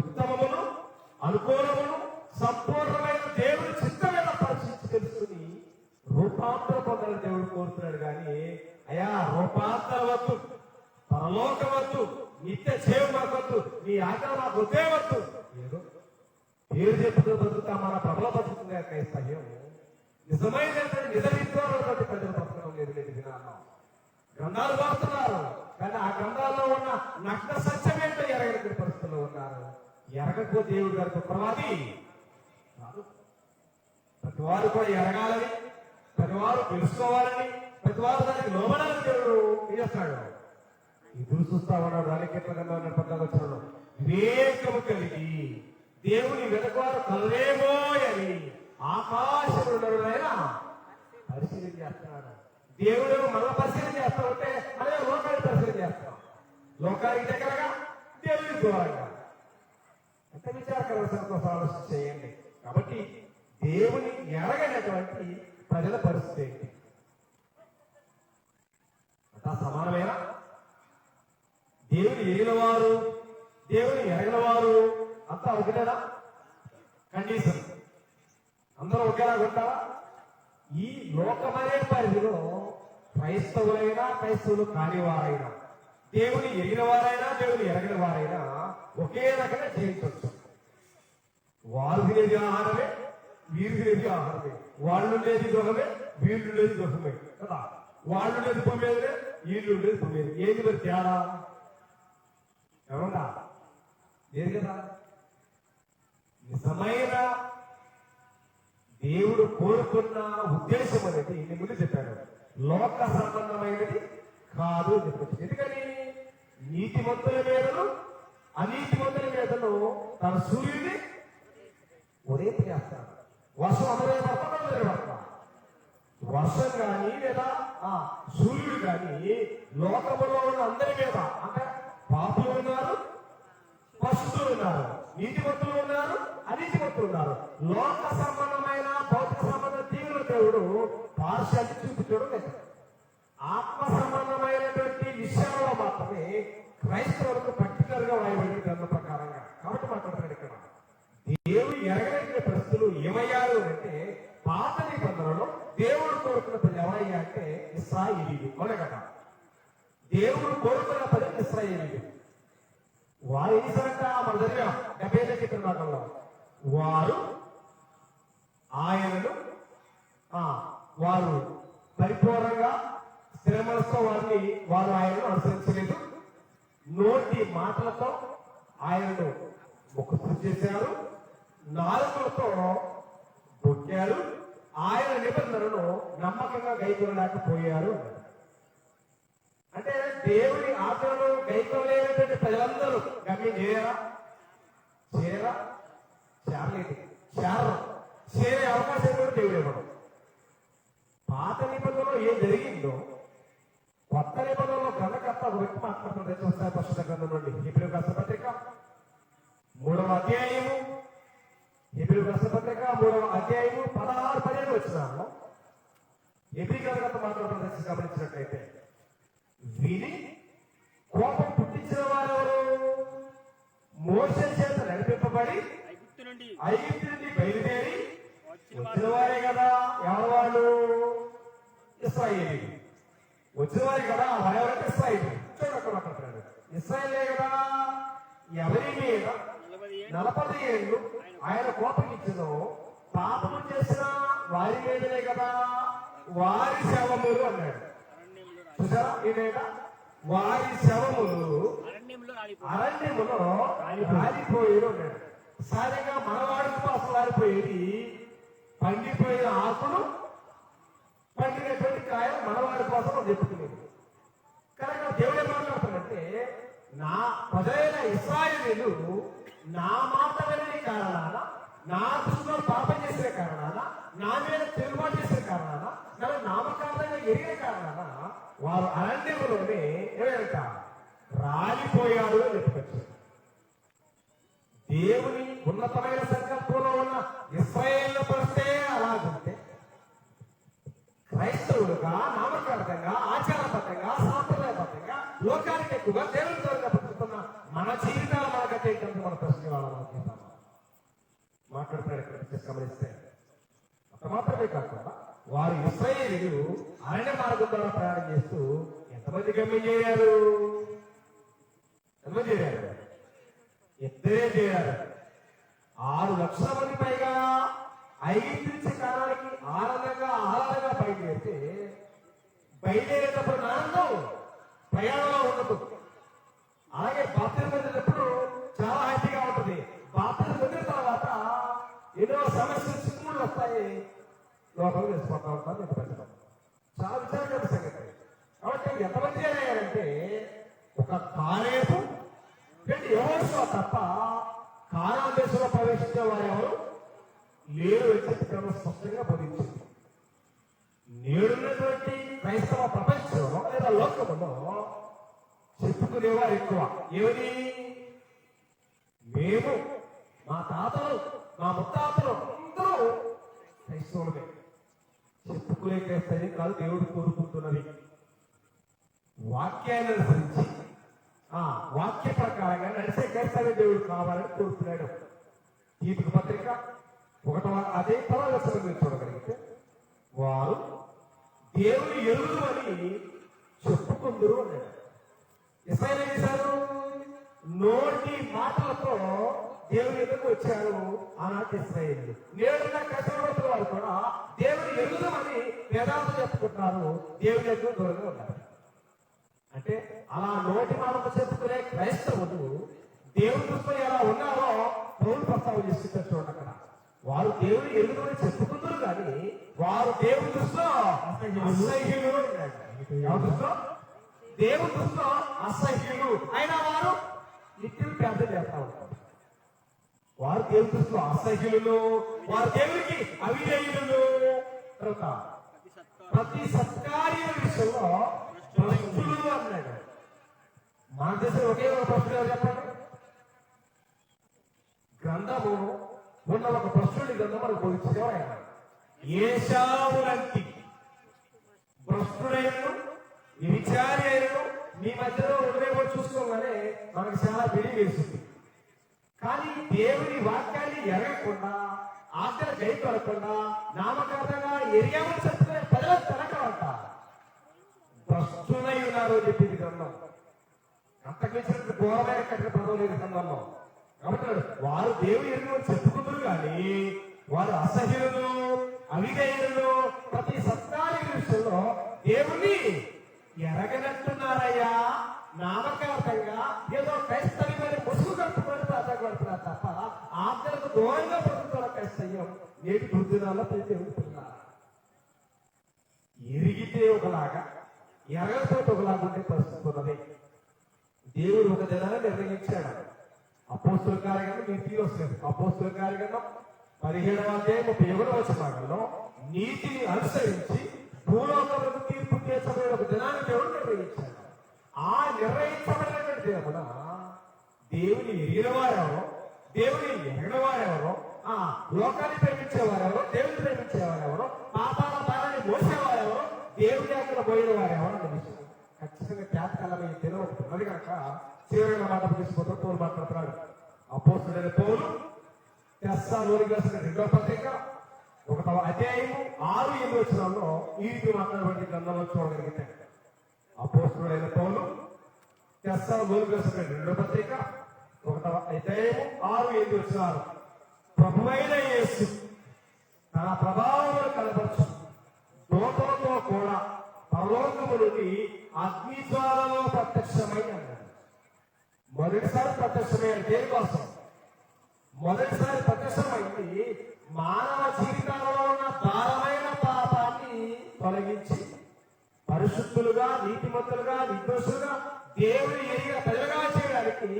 ఉత్తమమును అనుకూలమును సంపూర్ణమైన దేవుని చిత్తమైన పరిశీలించి తెలుసుకుని రూపాంతర పొందాలని దేవుడు కోరుతున్నాడు. కానీ అయా రూపాంతర వద్దు, పరలోక వద్దు, నిత్య జీవం వద్దు, నీ ఆజ్ఞ మాకు వద్దే వద్దు. ఏదో పేరు చెప్పుతూ బతుకుతా మన ప్రబల బతుకుతుంది క్రైస్తవ్యం. నిజమైనటువంటి నిజ విద్వాలతో ప్రజలు బతకడం లేదు. లేదు దినాల్లో గ్రంథాలు రాస్తున్నారు, కానీ ఆ గ్రంథాల్లో ఉన్న నగ్న సత్యమేంటో ఎరగని పరిస్థితుల్లో ఉన్నారు. ఎరగకపోతే దేవుడు గారికి ప్రమాది కాదు. ప్రతి వారు కూడా ఎరగాలని, ప్రతి వారు తెలుసుకోవాలని, ప్రతి వారు దానికి లోబడాలని దేవుడు చేస్తాడు. ఎదురు చూస్తా ఉన్నాడు. రాలికెట్లలో వచ్చిన వివేకము కలిగి దేవుని వెతకవారు కలరేమో అని ఆకాశముడు పరిశీలన చేస్తున్నాడు. దేవుడు మన పరిశీలన చేస్తా ఉంటే అదే లోకాన్ని పరిశీలన చేస్తాం. లోకానికి దగ్గరగా దేవుని దూరంగా. ఎంత విచారకరమైన కోసం ఆలోచన చేయండి. కాబట్టి దేవుని ఎరగనటువంటి ప్రజల పరిస్థితి ఏంటి? అంతా సమానమేనా? దేవుని ఎరిగిన వారు, దేవుని ఎరగిన వారు అంతా ఒకటేనా? కండిషన్ అందరూ ఒకేలా ఉంటారా? ఈ లోకమనే పరిధిలో క్రైస్తవులైనా క్రైస్తవులు కాని వారైనా, దేవుని ఎరిగిన వారైనా దేవుని ఎరగిన వారైనా ఒకే రకంగా జీవించవచ్చు. వారు తినేది ఆహారమే, వీరు తినేది ఆహారమే. వాళ్ళు ఉండేది దొహమే, వీళ్ళు ఉండేది దొహమే కదా. వాళ్ళు ఉండేది పొమ్మేదే, వీళ్ళు ఉండేది పొమ్మేది. ఏది మరి తేడా? ఎవరుందా? లేదు కదా. నిజమైన దేవుడు కోరుకున్న ఉద్దేశం అనేది నేను ముందు చెప్పాను, లోక సంబంధమైనది కాదు అని చెప్పచ్చు. ఎందుకని నీతిమంతుల మీదను అనీతిమంతుల మీదను తన సూర్యుడిని ఉదయం చేస్తాడు. వర్షం అందరూ పడతా, వర్షం కానీ లేదా సూర్యుడు కానీ లోకంలో ఉన్న అందరి మీద, అంటే పాపులు ఉన్నారు, పశువులు ఉన్నారు, నీతిమంతులు ఉన్నారు, అనీతిమంతులు ఉన్నారు. లోక సంబంధమైన భౌతిక సంబంధ తీవ్ర దేవుడు పార్శాన్ని చూపించడం లేదు. ఆత్మ సంబంధమైనటువంటి విషయంలో మాత్రమే క్రైస్తవులకు పర్టికులర్ గా వాయబడిన గ్రంథం ప్రకారంగా. కాబట్టి మాట్లాడుతున్నాడు ఇక్కడ దేవుడు ఎరగలేని పరిస్థితులు ఏమయ్యారు అంటే, పాత నిబంధనలో దేవుడు కోరుకున్న ప్రజలు ఎవరయ్యా అంటే ఇశ్రాయేలీయులు. అవునే కదా, దేవుడు కోరుకున్న ప్రజలు ఇశ్రాయేలీయులు. వారు ఏం చేశారంట, మన దగ్గర 70 క్రితం భాగంలో వారు ఆయనను వారు పరిపూర్ణంగా స్థిర మనసుతో వారు ఆయనను అనుసరించలేదు. నోటి మాటలతో ఆయనను ముఖస్థుతి చేశారు, నాలుకలతో బొక్కారు, ఆయన నిబంధనలను నమ్మకంగా గైకొనలేకపోయారు. అంటే దేవుని ఆజ్ఞలను గైకొనలేనటువంటి ప్రజలందరూ గమ్యం చేరలేదు, చేరే అవకాశం కూడా దేవుడు ఇవ్వడం. పాత నిబంధనలో ఏం జరిగిందో కొత్త నిబంధనలో గ్రంథకర్త ఒక వ్యక్తి మాట్లాడుతున్న చూస్తారు. పరిశుద్ధ గ్రంథం నుండి హెబ్రీ రాసిన పత్రిక 3వ అధ్యాయము, హెబ్రీ రాసిన పత్రిక 3వ అధ్యాయము 16-17 వచ్చినాము. హెబ్రీ గ్రంథకర్త మాట్లాడుతున్న గమనించినట్లయితే, విని కోపం పుట్టించిన వారెవరు? మోషే చేత నడిపింపబడి ఐగుప్తు నుండి బయలుదేరి వచ్చిన వారే కదా. ఎవరు వాళ్ళు? ఇశ్రాయేలీయులు. వచ్చిన వారే కదా. వారెవరంటే ఇశ్రాయేలీయులు. చూడక్కడ మాట్లాడుతున్నాడు, ఇశ్రాయేలే కదా. ఎవరి మీద 40 ఏళ్ళు ఆయన కోపగించను, పాపము చేసిన వారి మీదనే కదా. వారి శవములు అన్నాడు. చూసారా, ఇదేనా వారి శవములు అరణ్యములో రాలిపోయేది అన్నాడు. సరిగా మనవాడికి అసలు రాలిపోయేది పండిపోయిన ఆకులు, పండినటువంటి కాయలు మనవాడి కోసం చెప్పుకునేది. కనుక దేవుడు ఏం మాట్లాడుతుందంటే, నా ప్రజలైన ఇశ్రాయేలీయులు నా మాట వినని కారణాన, నా దృష్టిలో పాపం చేసిన కారణాన, నా మీద తిరుగుబాటు చేసిన కారణాన, నన్ను నామకారంగా ఎరిగిన కారణాన వారు అరణ్యములోనే ఏమంట రాలిపోయారు అని చెప్పుకొచ్చారు. దేవుని ఉన్నతమైన సంకల్పంలో ఉన్న ఇశ్రాయేలు పరిస్తే అలాగుంటే, క్రైస్తవులుగా నామకార్థంగా ఆచారబద్ధంగా సాంప్రదాయబద్ధంగా లోకానికి ఎక్కువగా దేవుడితో బతుకుతున్న మన జీవితాలు మనకైతే మన ప్రశ్న వాళ్ళని మాట్లాడుతున్నాడు. గమనిస్తే అంత మాత్రమే కాకుండా వారు ఇశ్రాయేలీయులు అరణ్య మార్గం ద్వారా ప్రయాణం చేస్తూ ఎంతమంది గమ్యం చేరారు? ఎంతమంది చేరారు? ఇద్దరే చేరారు. 6 లక్షల మంది పైగా ఐగుప్తు నుంచి కాలానికి ఆనందంగా బయలుదేరితే, బయలుదేరేటప్పుడు ఆనందం ప్రయాణంలో ఉండదు. అలాగే బాప్తిజం పొందినప్పుడు చాలా హ్యాపీగా ఉంటుంది. బాప్తిజం పొందిన తర్వాత ఎన్నో సమస్యలు చిక్కుముళ్ళు వస్తాయి, లోపల తెలిసిపోతా ఉంటారు. నేను పెట్టడం చాలా విచారమైన సంగతి. కాబట్టి ఎంతమంది అయ్యారంటే, ఒక కాలేపు ఎవరితో తప్ప కానాను దేశంలో ప్రవేశించే వారు ఎవరు లేరు అని చెప్పి స్పష్టంగా బోధించింది. నేడున్నటువంటి క్రైస్తవ ప్రపంచంలో లేదా లోకంలో చెప్పుకునేవారు ఎక్కువ. ఏమని? మేము, మా తాతలు, మా ముత్తాతలు అందరూ క్రైస్తవులమే. చెప్పుకునే క్రైస్తవం కాదు దేవుడు కోరుకుంటున్నది. వాక్యాన్ని అనుసరించి వాక్య ప్రకారంగా నడిచే క్రైస్తవ దేవుడు కావాలని కోరుతున్నాడు. తీతుకు పత్రిక 1వ అధ్యాయం 10వ వచనం మీరు చూడగలిగితే, వారు దేవుని ఎరువులు అని చెప్పుకుందరు అన్నాడు. ఇశ్రాయేలు ఏం చేశారు? నోటి మాటలతో దేవుని ఎదురుకు వచ్చారు ఆనాటి ఇశ్రాయేలు. నేడున్న క్రైస్తవుల వారు కూడా దేవుని ఎరువులు అని వేదాంతం చెప్పుకుంటున్నారు, దేవుని ఎదురు దూరంగా ఉన్నారు. అంటే అలా నోటి మాటలు చెప్పుకునే క్రైస్తవులు దేవుని దృష్టిలో ఎలా ఉన్నారో పౌలు ప్రస్తావన చేస్తుంటారు. చూడండి, అక్కడ వారు దేవుని ఎరుగుమని చెప్పుకుంటారు, కానీ వారు దేవుని దృష్టిలో అసహ్యులు. దేవుని దృష్టిలో అసహ్యులు అయినా వారు నిత్యం ప్రార్థన చేస్తా ఉంటారు. వారు దేవుని దృష్టిలో అసహ్యులు, వారు దేవునికి అవిధేయులు. ప్రతి సత్కార్య విషయంలో భ్రష్టులు అన్నాడు. మన దేశం ఒకే ఒక భ్రష్టుడు చెప్పండి. గ్రంథము ఉన్న ఒక భ్రష్టుడి గ్రంథం మనకు బోధించేవారు ఆయన. ఏశావు లాంటి భ్రష్టుడైన ఈ విచారి అయినను మీ మధ్యలో ఉండేమో చూసుకోగానే మనకు చాలా బిడి వేస్తుంది. కానీ దేవుని వాక్యాన్ని ఎరగకుండా, ఆజ్ఞలు గైకొనకుండా, నామకార్థంగా ఎరియామని చెప్తున్న ప్రజలు తెలకమంట భ్రష్టులై ఉన్నారు అని చెప్పింది గ్రంథం. అంతకించినట్టు ఘోరమైన కఠిన పదం లేదు గ్రంథంలో. కాబట్టి వారు దేవుని ఎరుగని చెప్పుకుంటారు కానీ వారు అసహ్యులు, అవిధేయులు, ప్రతి సత్కార్య విషయంలో దేవుణ్ణి ఎరగనట్టున్నారయ్యా. నామకార్థంగా ఏదో క్రైస్తవ్యమైన ముసుగు కట్టుకొని ప్రార్థపడుతున్నారు తప్ప ఆజ్ఞలకు దూరంగా పడుతున్న క్రైస్తవ్యం నేటి దుర్దినాల్లో ప్రతి ఉంటున్నారు. ఎరిగితే ఒకలాగా, ఎరగకపోతే ఒకలాగా ఉండే పరిస్థితి ఉన్నది. దేవుడు ఒక దినాన్ని నిర్ణయించాడు. అపోస్తుల కార్యక్రమం మీరు తీరొస్తుంది. అపోస్తుల కార్యక్రమం 17వ అధ్యాయం 31వ వచనంలో నీతిని అనుసరించి భూలోకములకు తీర్పు తీర్చబడే ఒక దినాన్ని దేవుడు నిర్ణయించాడు. ఆ నిర్ణయించబడినటువంటి దినమున దేవుని ఎరిగిన వారెవరో, దేవుని ఎరగిన వారెవరో, ఆ లోకాన్ని ప్రేమించేవారెవరో, దేవుని ప్రేమించేవారెవరో, పాపాల భారాన్ని మోసేవారెవరో, దేవుని అక్కడ పోయిన వారెవరో అన్న విషయం ఖచ్చితంగా ఖ్యాతకాలమైన దినం ఉన్నది కనుక చివరిగా మాట తీసుకుంటూ పౌలు మాట్లాడుతున్నాడు. అపోస్తులైన పౌలు తెస్సలోనికీయులకు రాసిన 2వ పత్రిక 1వ అధ్యాయము 6-8 వచనాల్లో ఈ రీతి మాట్లాడబడిన గ్రంథంలో చూడగలిగితే, అపోస్తులైన పౌలు తెస్సలోనికీయులకు రాసిన 2వ పత్రిక 1వ అధ్యాయము 6-8 వచనాలు, ప్రభువైన యేసు తన ప్రభావమును కనపరచు దూతలతో కూడా పరలోకము నుండి అగ్నిజ్వాలలో ప్రత్యక్షమై అన్నాడు. మొదటిసారి ప్రత్యక్షమైన దేనికోసం? మొదటిసారి ప్రత్యక్షమైంది మానవ జీవితంలో ఉన్న భారమైన పాపాన్ని తొలగించి పరిశుద్ధులుగా, నీతిమంతులుగా, నిర్దోషులుగా, దేవుని ఎరిగిన ప్రజలుగా చేయడానికి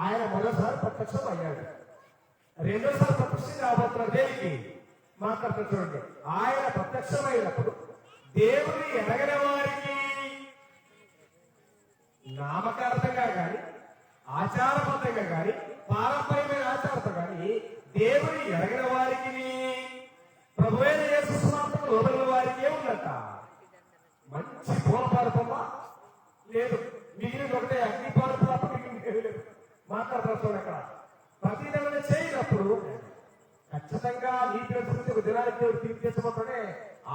ఆయన మొదటిసారి ప్రత్యక్షం అయ్యాడు. రెండోసారి ప్రత్యక్షం కాబోతున్న దేనికి మాట్లాడుతూ చూడండి. ఆయన ప్రత్యక్షమైనప్పుడు దేవుని ఎరగని వారికి నామకార్థంగా కానీ, ఆచారబద్ధంగా కానీ, పారంపర్యమైన ఆచారంతో కానీ దేవుని ఎరగిన వారికి, ప్రభువైన యేసు సువార్తకు లోబడిన వారికి ఉన్నట మంచి పూలపాడుతుందా లేదు, మిగిలిన ఒకటే అగ్ని పాడుతూ తప్ప మిగిలిన లేదు. మాట్లాడుతున్నాడు అక్కడ. ప్రతిదమైన చేయనప్పుడు ఖచ్చితంగా నీటి నడుచుకుంటే ఒక దినానికి దేవుడు తీర్పు చేసుకోబోతాడే.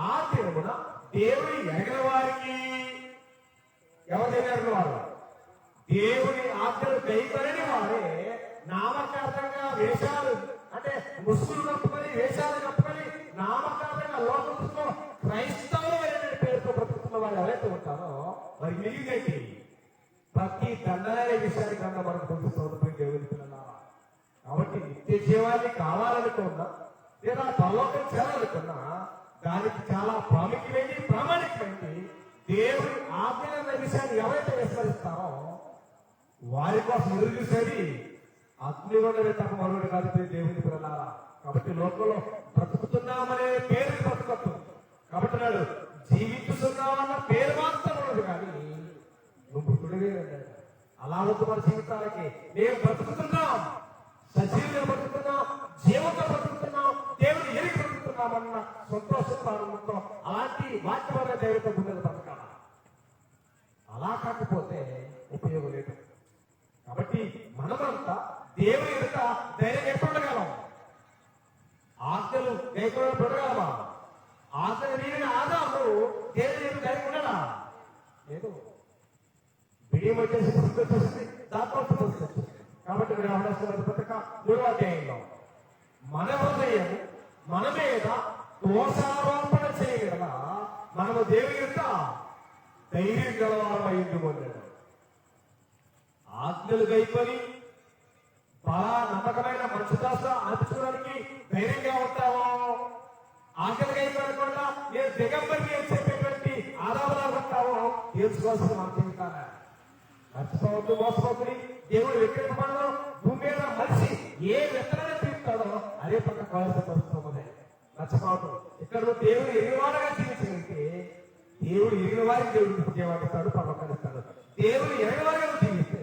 ఆ దినమున దేవుని ఎరగిన వారికి, ఎవరు ఎరగిన వారు? దేవుని ఆజ్ఞలు గైకొనని వారే నామకార్థంగా వేషాలు అంటే ముసుగులు కప్పుకొని, వేషాలు కప్పుకొని, నామకార్థంగా లోకంలో క్రైస్తవులైన పేరుతో బ్రతుకుతున్న వారు ఎవరైతే ఉంటారో మరి మిగిలినది ప్రతి దండలనే విషయానికి అన్న మనకు పొందుతున్న దేవుని పిల్లలారా. కాబట్టి నిత్య జీవాన్ని కావాలనుకున్నా లేదా పరలోకం చేయాలనుకున్నా దానికి చాలా ప్రామాణికమైంది దేవుని ఆజ్ఞల విషయాన్ని ఎవరైతే విస్మరిస్తారో వారి కోసం ఎదురు చూసేది అగ్నిలోనే తప్ప మరొకటి కాదు దేవుని పిల్లలారా. కాబట్టి లోకంలో బ్రతుకుతున్నామనే పేరు బ్రతుకొద్దు. కాబట్టి నాడు జీవిస్తున్నామన్న పేరు మాత్రం ఉండదు కానీ నువ్వు తుడివే అలా వద్దు. మన జీవితాలకి మేము బ్రతుకుతున్నాం, సజీవులు బ్రతుకుతున్నాం, జీవంతో బ్రతుకుతున్నాం, దేవుని ఎరిగి బ్రతుకుతున్నామన్న సంతోషంతో అలాంటి వాక్యమైన దేవుడితో గుండెలు బ్రతకాల. అలా కాకపోతే ఉపయోగం లేదు. కాబట్టి మనమంతా దేవుని ఎదుట ధైర్యం ఎప్పుడు ఉండగలం? ఆజ్ఞలు లేకుండా ఉండగలమా? ఆజ్ఞలు నీరిన ఆదాము దేవుని ఎదుట ధైర్యం ఉండడా? లేదు. బిడియం వచ్చేసి వచ్చేసింది, దాంట్లో వచ్చింది. కాబట్టి మీరు అవకాశం పత్రిక 3వ అధ్యాయంలో మన హృదయం మన మీద దోషారోపణ చేయగల మనము దేవుని యొక్క ధైర్యం గలవారమైంది పొందాడు. ఆజ్ఞలు గైకొని బలా నమ్మకమైన మనుషుదాస అనిపించుకోవడానికి ధైర్యంగా ఉంటావో, ఆజ్ఞలు గైకోనకుండా నేను దిగంబరికి చెప్పేటువంటి ఆదావలా ఉంటావో తెలుసుకోవాల్సిన మన జీవితాన్ని మర్చిపోవద్దు. మోసపోతుంది. దేవుడు వ్యక్తిగతమనలో భూమి మీద మనిషి ఏ విత్తనాన్ని తీస్తాడో అదే పక్క కావాల్సిన పరిస్థితి మర్చిపోవద్దు. ఇక్కడ నువ్వు దేవుడు ఎరిగినవాడుగా జీవించగలిగితే దేవుడు ఎరిగిన వారికి దేవుడు జీవాడిస్తాడు, పర్వకాలిస్తాడు. దేవుడు ఎరిగిన వారిగా జీవిస్తే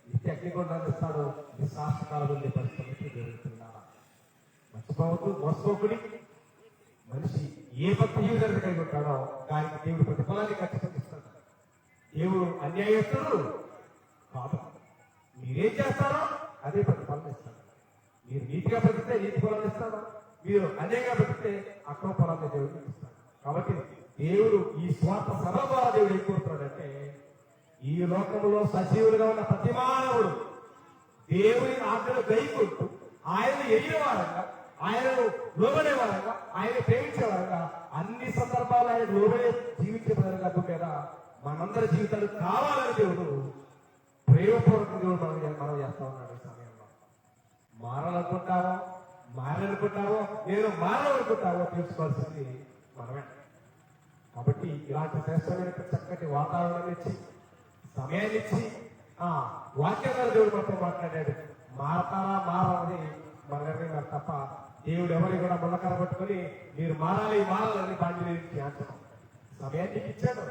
నిత్య అగ్నిగుండాన్ని ఇస్తాడు. ఈ శాస్త్రకాలం ఉండే పరిస్థితి దేవుడుతున్నాడా? మర్చిపోవద్దు. మోసపోకుడి. మనిషి ఏ భక్తి జీవితాన్ని కలిగి ఉంటాడో దానికి దేవుడు ప్రతిఫలాన్ని ఖచ్చితంగా ఇస్తాడు. దేవుడు అన్యాయస్తుడు కాదు. మీరేం చేస్తారో అదే ప్రతిఫలం ఇస్తాడు. మీరు నీతిగా బ్రతికితే నీతి ఫలాన్ని ఇస్తాడు, మీరు అన్యాయంగా బ్రతికితే అక్రమ ఫలాన్ని దేవుడికి ఇస్తాడు. కాబట్టి దేవుడు ఈ స్వార్థ సభ ద్వారా దేవుడు ఏం కోరుతున్నాడంటే, ఈ లోకంలో సజీవులుగా ఉన్న ప్రతి మానవుడు దేవుని ఆజ్ఞలు గైకొంటూ ఆయన ఎరిగిన వారంగా, ఆయనను లోబడే వారంగా, ఆయన ప్రేమించే వారంగా, అన్ని సందర్భాలు ఆయన లోబడే జీవించే వారంగా మీద మనందరి జీవితాలు కావాలని దేవుడు ప్రేమపూర్వకంగా దేవుడు మనం చేస్తా ఉన్నాడు. ఈ సమయంలో మారాలనుకుంటావో నేను మారాలనుకుంటావో తెలుసుకోవాల్సింది మనమే. కాబట్టి ఇలాంటి శ్రేష్టమైన చక్కటి వాతావరణాన్ని ఇచ్చి, సమయాన్ని ఇచ్చి, వాక్యంగా దేవుడు మనతో మాట్లాడాడు. మారని మన నిర్ణయం తప్ప దేవుడు ఎవరిని కూడా ముళ్ళకర పట్టుకొని మీరు మారాలని బాధ్యత చేస్తాం. సమయాన్ని ఇచ్చాడు.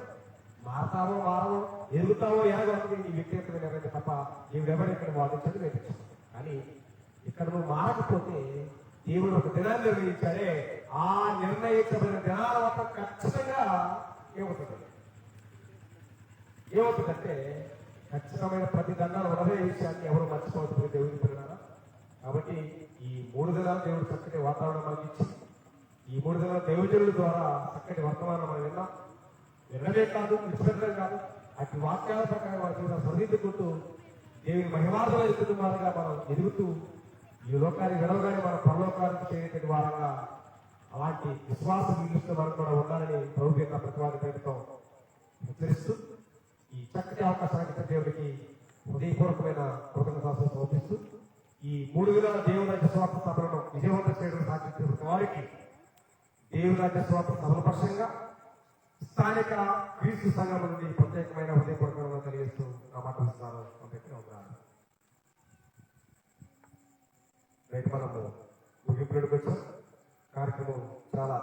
మారవో ఎదుగుతావో ఎరగవుతుంది ఈ వ్యక్తిగత నిర్ణయం తప్ప దేవుడు ఎవరు ఇక్కడ వాదించడం నేర్పించాడు. కానీ ఇక్కడ నువ్వు మారకపోతే దేవుడు ఒక దినాన్ని నిర్ణయించాడే, ఆ నిర్ణయించబడిన దినాల వల్ల ఖచ్చితంగా ఏమవుతుందంటే ఖచ్చితమైన ప్రతి దండాలు ఉడవే విషయాన్ని ఎవరు మర్చిపోతుంది దేవుడిని పిల్లరా. కాబట్టి ఈ 3 దినాలు దేవుడు చక్కటి వాతావరణం మనకి ఇచ్చి, ఈ 3 దినాల దైవజనుల ద్వారా చక్కటి వర్తమానం మనం వినడమే కాదు, విడిచిపెట్టడం కాదు, అటు వాక్యాల ప్రకారం మన జీవితం సరిదిద్దుకుంటూ దేవుని మహిమార్గమైన కుటుంబాలుగా మనం ఎదుగుతూ ఈ లోకాన్ని విడవగానే మన పరలోకానికి చేరేటువంటి వారంగా అలాంటి విశ్వాసం నిలుస్తూ మనం కూడా ఉండాలని ప్రభు యొక్క ప్రతివాది పేరుతో హెచ్చరిస్తూ ఈ చక్కటి అవకాశానికి దేవుడికి హృదయపూర్వకమైన కృతజ్ఞతలు సమర్పిస్తూ ఈ 3 దినాల దేవురాజ్య స్వార్థ సభలను విజయవంతం చేయడం సాధించిన వారికి దేవురాజ్య స్వార్థ సభల పక్షంగా స్థానిక క్రీస్తు సంఘం నుండి ప్రత్యేకమైన హృదయపూర్వకంగా తెలియజేస్తూ నా మాటలు ఇస్తాను. రైతు మనము ముగింపులోకి వచ్చాం. కార్యక్రమం చాలా